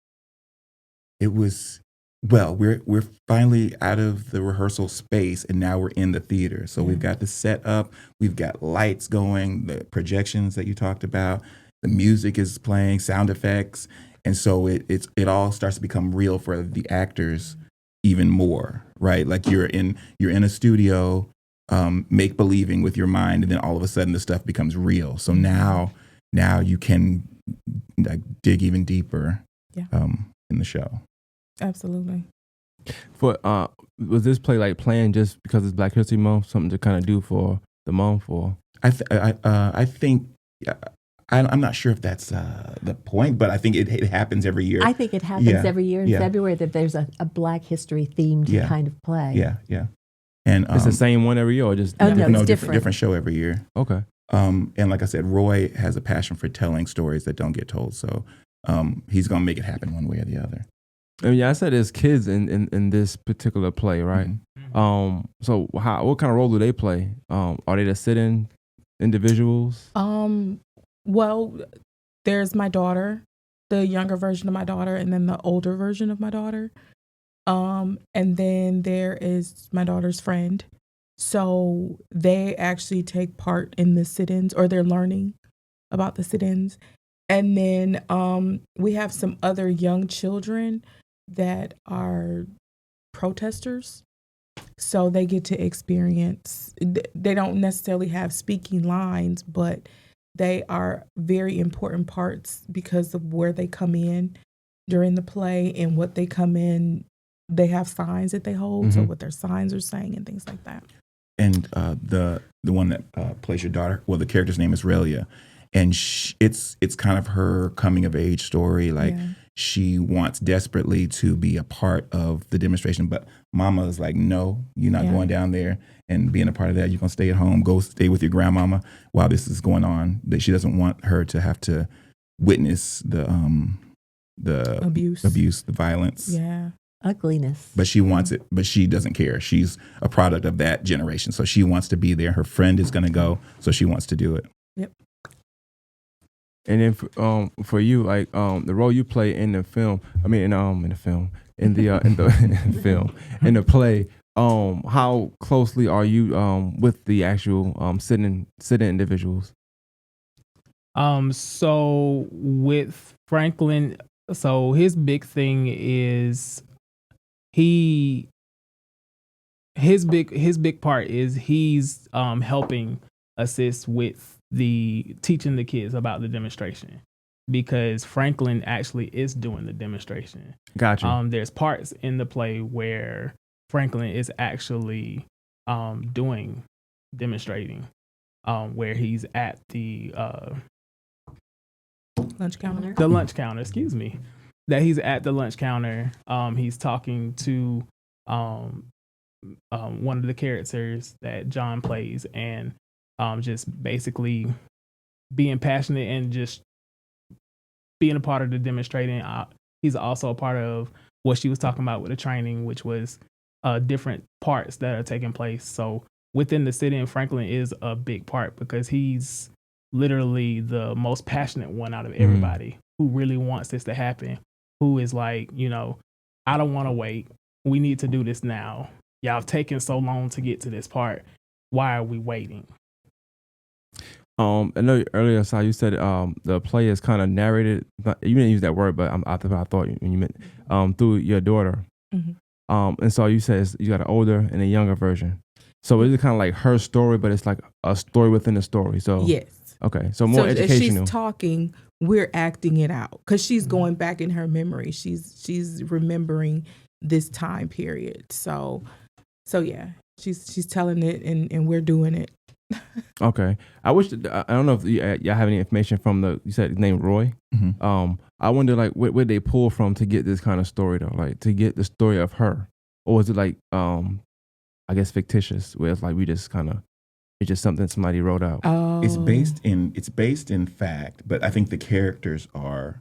It was, well, we're finally out of the rehearsal space and now we're in the theater. So we've got the set up, we've got lights going, the projections that you talked about, the music is playing, sound effects. And so it all starts to become real for the actors even more, right? Like you're in a studio, make believing with your mind, and then all of a sudden the stuff becomes real. So now you can like dig even deeper in the show. Absolutely. For was this play like planned just because it's Black History Month, something to kind of do for the month, or? I think. I'm not sure if that's the point, but I think it happens every year. I think it happens every year in February that there's a Black History themed kind of play. Yeah. And it's the same one every year, or just it's different show every year. Okay. And like I said, Roy has a passion for telling stories that don't get told, so he's gonna make it happen one way or the other. I mean, I said there's kids in this particular play, right? So what kind of role do they play? Are they the sit-in individuals? Well, there's my daughter, the younger version of my daughter, and then the older version of my daughter. And then there is my daughter's friend. So they actually take part in the sit-ins, or they're learning about the sit-ins. And then we have some other young children that are protesters. So they get to experience, they don't necessarily have speaking lines, but they are very important parts because of where they come in during the play and what they come in. They have signs that they hold, so what their signs are saying and things like that. And the one that plays your daughter, well, the character's name is Relia, and it's kind of her coming of age story. Like she wants desperately to be a part of the demonstration, but Mama is like, no, you're not going down there and being a part of that. You're gonna stay at home, go stay with your grandmama while this is going on. That she doesn't want her to have to witness the abuse, the violence, ugliness. But she wants it, but she doesn't care. She's a product of that generation, so she wants to be there. Her friend is gonna go, so she wants to do it. Yep. And then for you, like the role you play in the film, in the film, in the film, in the play, how closely are you with the actual sitting individuals? So with Franklin, so his big thing is he his big part is he's helping assist with the teaching the kids about the demonstration, because Franklin actually is doing the demonstration. Gotcha. There's parts in the play where Franklin is actually doing demonstrating, where he's at the Lunch counter. lunch counter, excuse me, that he's at the lunch counter. He's talking to one of the characters that John plays, and just basically being passionate and just being a part of the demonstrating. He's also a part of what she was talking about with the training, which was different parts that are taking place. So within the city, Franklin is a big part because he's literally the most passionate one out of everybody who really wants this to happen, who is like, I don't want to wait. We need to do this now. Y'all have taken so long to get to this part. Why are we waiting? I know earlier, Si, you said the play is kind of narrated. You didn't use that word, but I thought when you meant through your daughter. Mm-hmm. And so you said you got an older and a younger version. So is it kind of like her story, but it's like a story within a story? So Yes. Okay, so more educational. As she's talking, we're acting it out because she's going back in her memory. She's remembering this time period. So yeah, she's telling it, and we're doing it. Okay, I wish I don't know if y'all have any information from you said his name Roy. Mhm. I wonder like where they pull from to get this kind of story though, like to get the story of her, or is it like I guess fictitious, where it's like we just kind of it's just something somebody wrote out. Oh, It's based in fact, but I think the characters are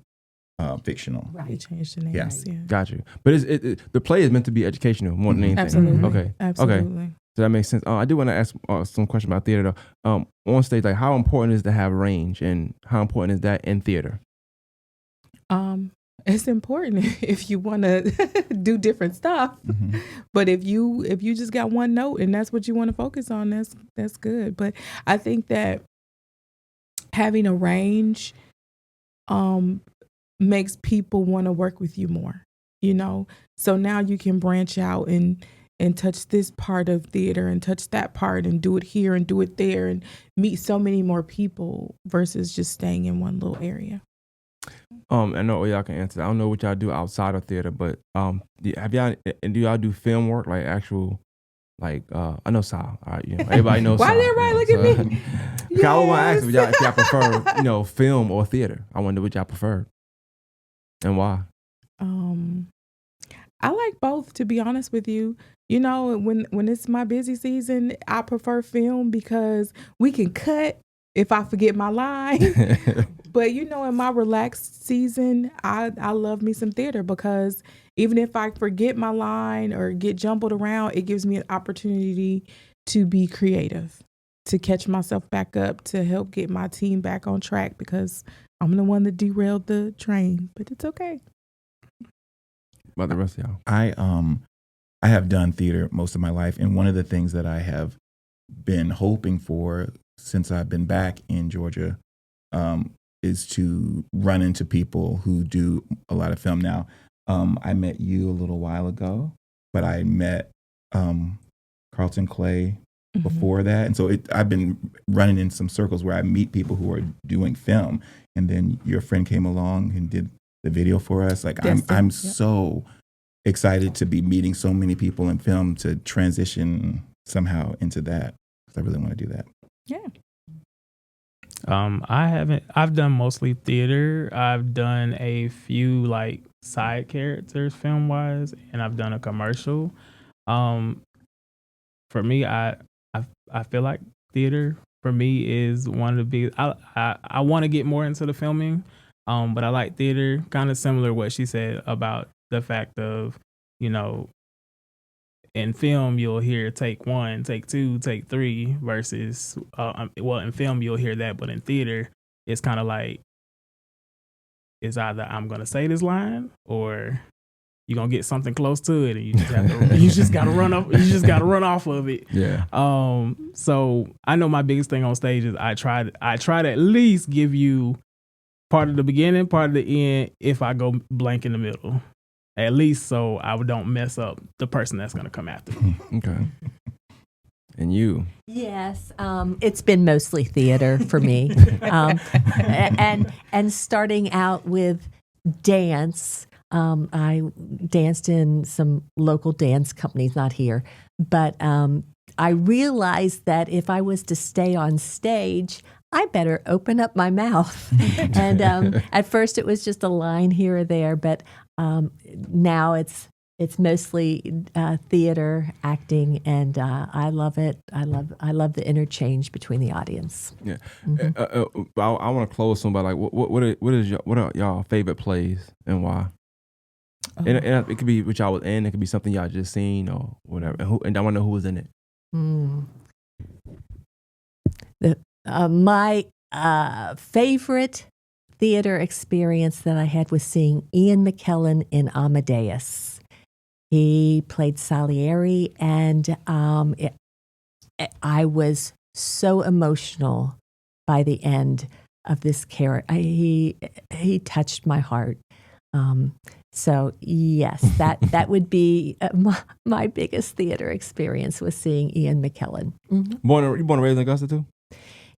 fictional. They changed the names. Yeah. Got you. But the play is meant to be educational more than anything. Absolutely. Okay. Absolutely. Okay. So that makes sense. I do want to ask some question about theater though. On stage, like how important is to have range, and how important is that in theater? It's important if you want to do different stuff. Mhm. But if you just got one note and that's what you want to focus on, that's good. But I think that having a range makes people want to work with you more, So now you can branch out and touch this part of theater and touch that part and do it here and do it there and meet so many more people versus just staying in one little area. I know y'all can answer. I don't know what y'all do outside of theater, but do y'all do film work, like actual, like I know Sal, everybody knows. Why Sal, did everybody look at me? I want to ask if y'all prefer, film or theater. I wonder what y'all prefer and why. I like both, to be honest with you. When it's my busy season, I prefer film because we can cut if I forget my line. But in my relaxed season, I love me some theater because even if I forget my line or get jumbled around, it gives me an opportunity to be creative, to catch myself back up, to help get my team back on track because I'm the one that derailed the train, but it's okay. About the rest of y'all? I have done theater most of my life, and one of the things that I have been hoping for since I've been back in Georgia is to run into people who do a lot of film now. I met you a little while ago, but I met Carlton Clay before that. And so I've been running in some circles where I meet people who are doing film. And then your friend came along and did the video for us. Like I'm so excited to be meeting so many people in film to transition somehow into that, because I really want to do that. Yeah. I've done mostly theater. I've done a few like side characters film wise, and I've done a commercial. For me, I feel like theater for me is one of the big, I want to get more into the filming. But I like theater, kind of similar to what she said about the fact of, in film, you'll hear take 1, take 2, take 3 versus, in film, you'll hear that. But in theater, it's kind of like, it's either I'm going to say this line or you're gonna get something close to it, and you just have to, you just gotta run up, you just gotta run off of it. Yeah. So I know my biggest thing on stage is I try to at least give you part of the beginning, part of the end. If I go blank in the middle, at least so I don't mess up the person that's gonna come after me. Okay. And you? Yes, it's been mostly theater for me, and starting out with dance. I danced in some local dance companies, not here, but I realized that if I was to stay on stage, I better open up my mouth. And at first, it was just a line here or there, but now it's mostly theater, acting, and I love it. I love the interchange between the audience. Yeah. I want to close soon by like what are y'all favorite plays and why? And it could be which y'all was in. It could be something y'all just seen or whatever. And I want to know who was in it. My favorite theater experience that I had was seeing Ian McKellen in Amadeus. He played Salieri, and I was so emotional by the end of this character. He touched my heart. So yes, that would be my biggest theater experience was seeing Ian McKellen. Mm-hmm. Born and raised in Augusta too?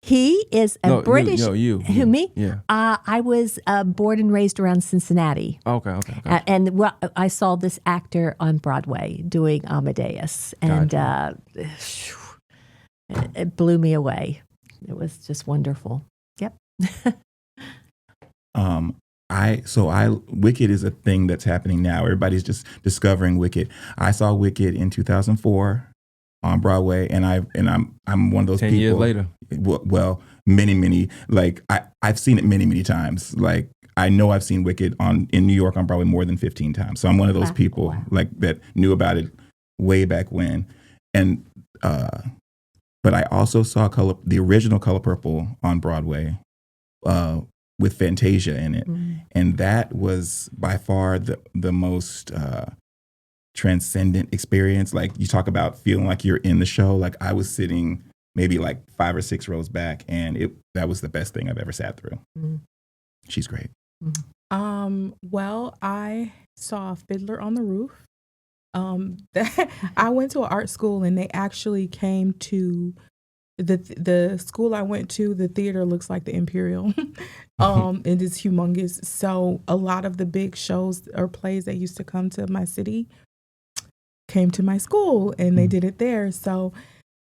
He is a British. You. Who, me? Yeah. I was born and raised around Cincinnati. Okay. And I saw this actor on Broadway doing Amadeus, and it blew me away. It was just wonderful. Yep. Wicked is a thing that's happening now. Everybody's just discovering Wicked. I saw Wicked in 2004 on Broadway, and I'm one of those 10 people. years later. Well, many, like I've seen it many times. Like I know I've seen Wicked in New York on Broadway more than 15 times. So I'm one of those people like that knew about it way back when. And but I also saw the original Color Purple on Broadway with Fantasia in it. Mm-hmm. And that was by far the most transcendent experience. Like you talk about feeling like you're in the show. Like I was sitting maybe like 5 or 6 rows back, and that was the best thing I've ever sat through. Mm-hmm. She's great. Mm-hmm. Well, I saw Fiddler on the Roof. I went to an art school, and they actually came to the school I went to. The theater looks like the Imperial. It is humongous. So a lot of the big shows or plays that used to come to my city came to my school, and they did it there. So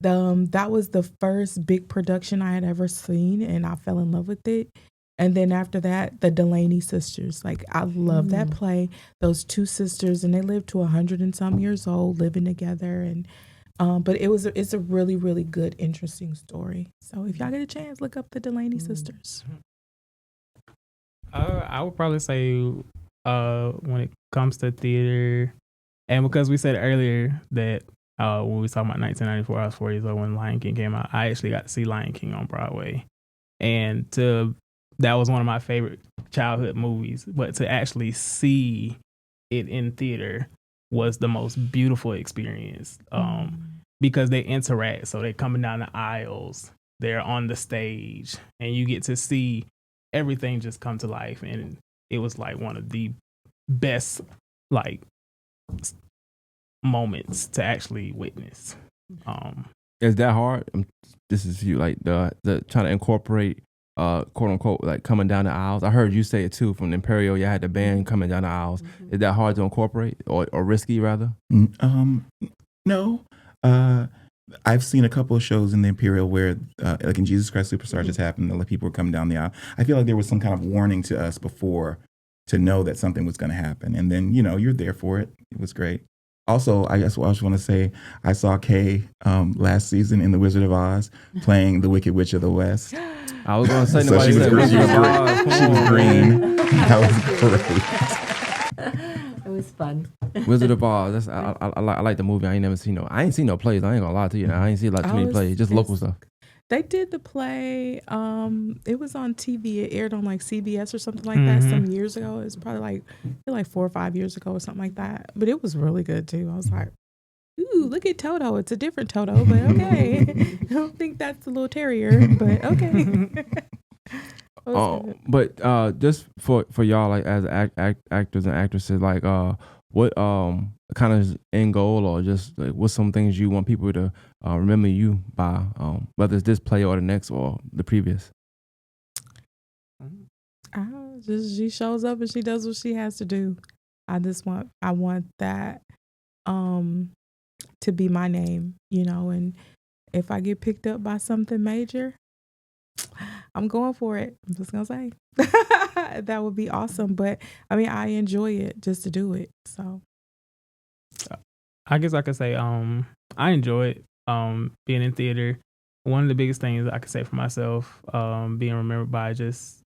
that was the first big production I had ever seen, and I fell in love with it. And then after that, the Delaney sisters. Like I love that play. Those two sisters, and they lived to 100 and some years old, living together. And but it's a really, really good, interesting story. So if y'all get a chance, look up the Delaney sisters. I would probably say when it comes to theater, and because we said earlier that when we was talking about 1994, I was 4 years old when Lion King came out. I actually got to see Lion King on Broadway, and that was one of my favorite childhood movies. But to actually see it in theater was the most beautiful experience because they interact. So they're coming down the aisles, they're on the stage, and you get to see everything just come to life. And it was like one of the best like moments to actually witness. Is that hard? This is you, like the trying to incorporate quote unquote like coming down the aisles. I heard you say it too from the Imperial. You had the band coming down the aisles. Mm-hmm. Is that hard to incorporate or risky rather? No. I've seen a couple of shows in the Imperial where like in Jesus Christ Superstar just happened, like people were coming down the aisle. I feel like there was some kind of warning to us before to know that something was going to happen, and then you're there for it. It was great. Also, I just want to say I saw Kay last season in The Wizard of Oz playing the Wicked Witch of the West. I was going to say, so she was green. She was green. That was great. It was fun. Wizard of Oz. I like the movie. I ain't seen no plays. I ain't gonna lie to you. Now. I ain't seen too many plays. Just local stuff. They did the play. It was on TV. It aired on like CBS or something like that some years ago. It was probably like 4 or 5 years ago or something like that. But it was really good too. I was like, ooh, look at Toto. It's a different Toto, but okay. I don't think that's the little terrier, but okay. But just for y'all, like as actors and actresses, like what kind of end goal, or just like what's some things you want people to remember you by, whether it's this play or the next or the previous? Just she shows up and she does what she has to do. I want that to be my name, and if I get picked up by something major, I'm going for it. I'm just gonna say that would be awesome. But I mean, I enjoy it just to do it. So I guess I could say I enjoy it, being in theater. One of the biggest things I could say for myself, being remembered by just,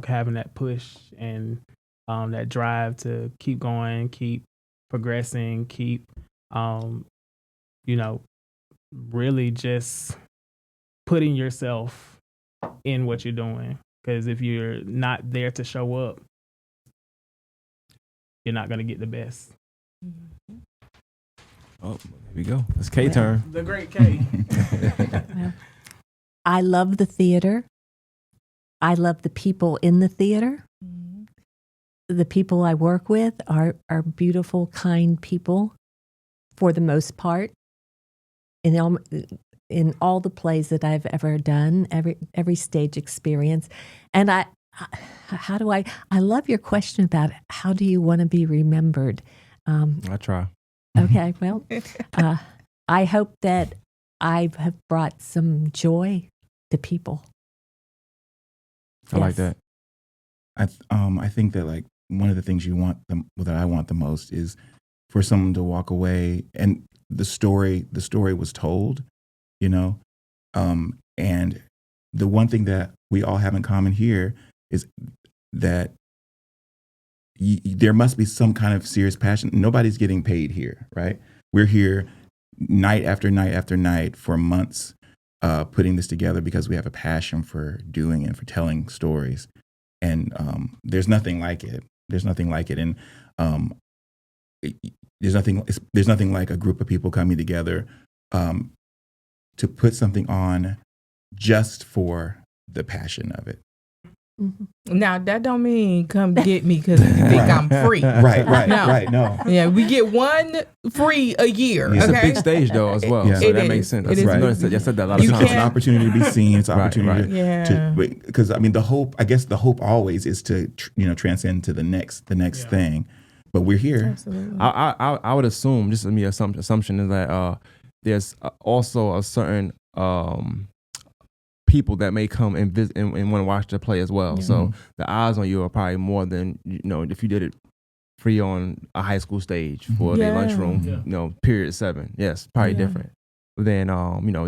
having that push and that drive to keep going, keep progressing, keep really just putting yourself in what you're doing. Because if you're not there to show up, you're not going to get the best. Oh, here we go. It's K turn. The great K. Well, I love the theater. I love the people in the theater. The people I work with are beautiful, kind people for the most part. In all the plays that I've ever done, every stage experience. And I love your question about how do you want to be remembered? I try. Okay, well, I hope that I have brought some joy to people. I like that. I think that like one of the things that I want the most is for someone to walk away and the story was told, and the one thing that we all have in common here is that there must be some kind of serious passion. Nobody's getting paid here, right? We're here night after night after night for months, putting this together because we have a passion for doing and for telling stories. And there's nothing like it. There's nothing like it. And there's nothing like a group of people coming together to put something on just for the passion of it. Mm-hmm. Now that don't mean come get me because you think I'm free. Right. No. Yeah, we get one free a year. It's okay? a big stage though as well, Yeah. so It that is. makes sense. It is. Right. I said that a lot of You times. It's an opportunity to be seen. It's an opportunity Yeah. to because I mean the hope always is to transcend to the next thing, but we're here. Absolutely. I would assume, just me assumption is that there's also a certain people that may come and visit and want to watch the play as well. Yeah. So the eyes on you are probably more than if you did it free on a high school stage for the lunchroom, period 7. Yes, probably different than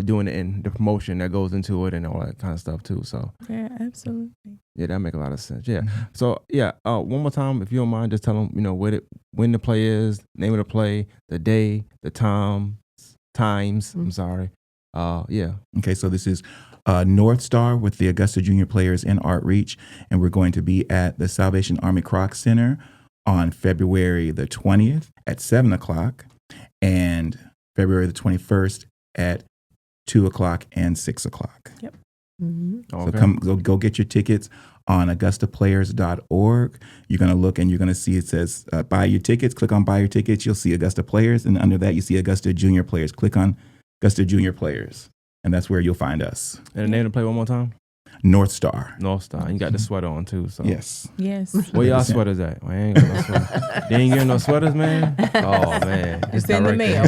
doing it in the promotion that goes into it and all that kind of stuff too. So yeah, absolutely. yeah, that make a lot of sense. Yeah. So yeah, one more time, if you don't mind, just tell them when the play is, name of the play, the day, the times. I'm sorry. Yeah. Okay, so this is North Star with the Augusta Junior Players in Art Reach, and we're going to be at the Salvation Army Kroc Center on February the 20th at 7:00 and February the 21st at 2:00 and 6:00. Yep. Mm-hmm. So go get your tickets on AugustaPlayers.org. You're going to look and you're going to see it says buy your tickets. Click on buy your tickets. You'll see Augusta Players, and under that you see Augusta Junior Players. Click on Augusta Junior Players, and that's where you'll find us. And the name of the play one more time? North Star. North Star. And you got the sweater on too. So Yes. Where y'all sweaters at? Well, I ain't got no sweater. They ain't getting no sweaters, man? Oh, man. It's in the mail.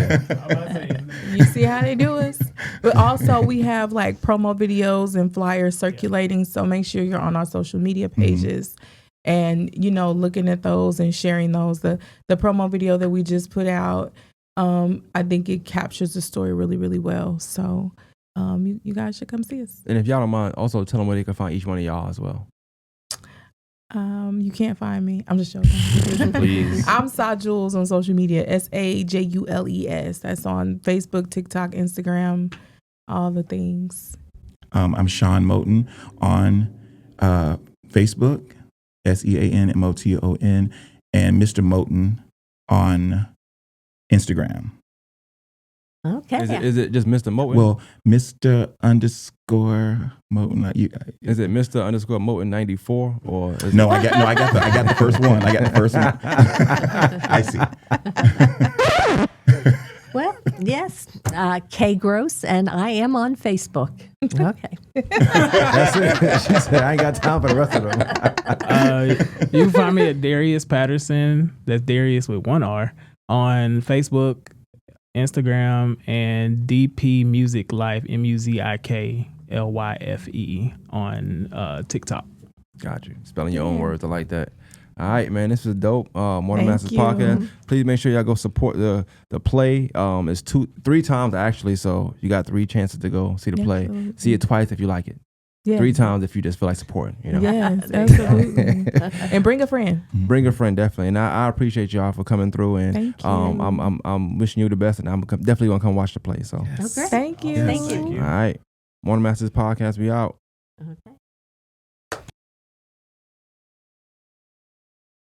You see how they do us? But also we have like promo videos and flyers circulating. So make sure you're on our social media pages and, looking at those and sharing those. The promo video that we just put out, I think it captures the story really, really well. So you guys should come see us. And if y'all don't mind, also tell them where they can find each one of y'all as well. You can't find me. I'm just joking. Please. I'm Sa Jules on social media. SAJULES. That's on Facebook, TikTok, Instagram, all the things. I'm Sean Moten on Facebook, SEANMOTON, and Mr. Moten on Instagram. Okay. Is it just Mr. Moten? Well, Mr. underscore Moten. Is it Mr. underscore Moten 94 or is No, I got the first one. I got the first one. I see. Well, yes, K Gross, and I am on Facebook. Okay. That's it? She said, I ain't got time for the rest of them. You can find me at Darius Patterson. That's Darius with one R on Facebook, Instagram, and DP Music Life, MUZIKLYFE on TikTok. Got you. Spelling your own words. I like that. All right, man. This was dope. Morning Thank Masters you. podcast. Please make sure y'all go support the play. It's 3 times actually, so you got 3 chances to go see the play. Absolutely. See it twice if you like it. Yes. 3 times if you just feel like supporting. You know. Yes, absolutely. And bring a friend. Bring a friend, definitely. And I appreciate y'all for coming through. And Thank you. I'm wishing you the best, and I'm definitely gonna come watch the play. So, Okay. Thank you. Thank you. all right, Morning Masters podcast. We out. Okay.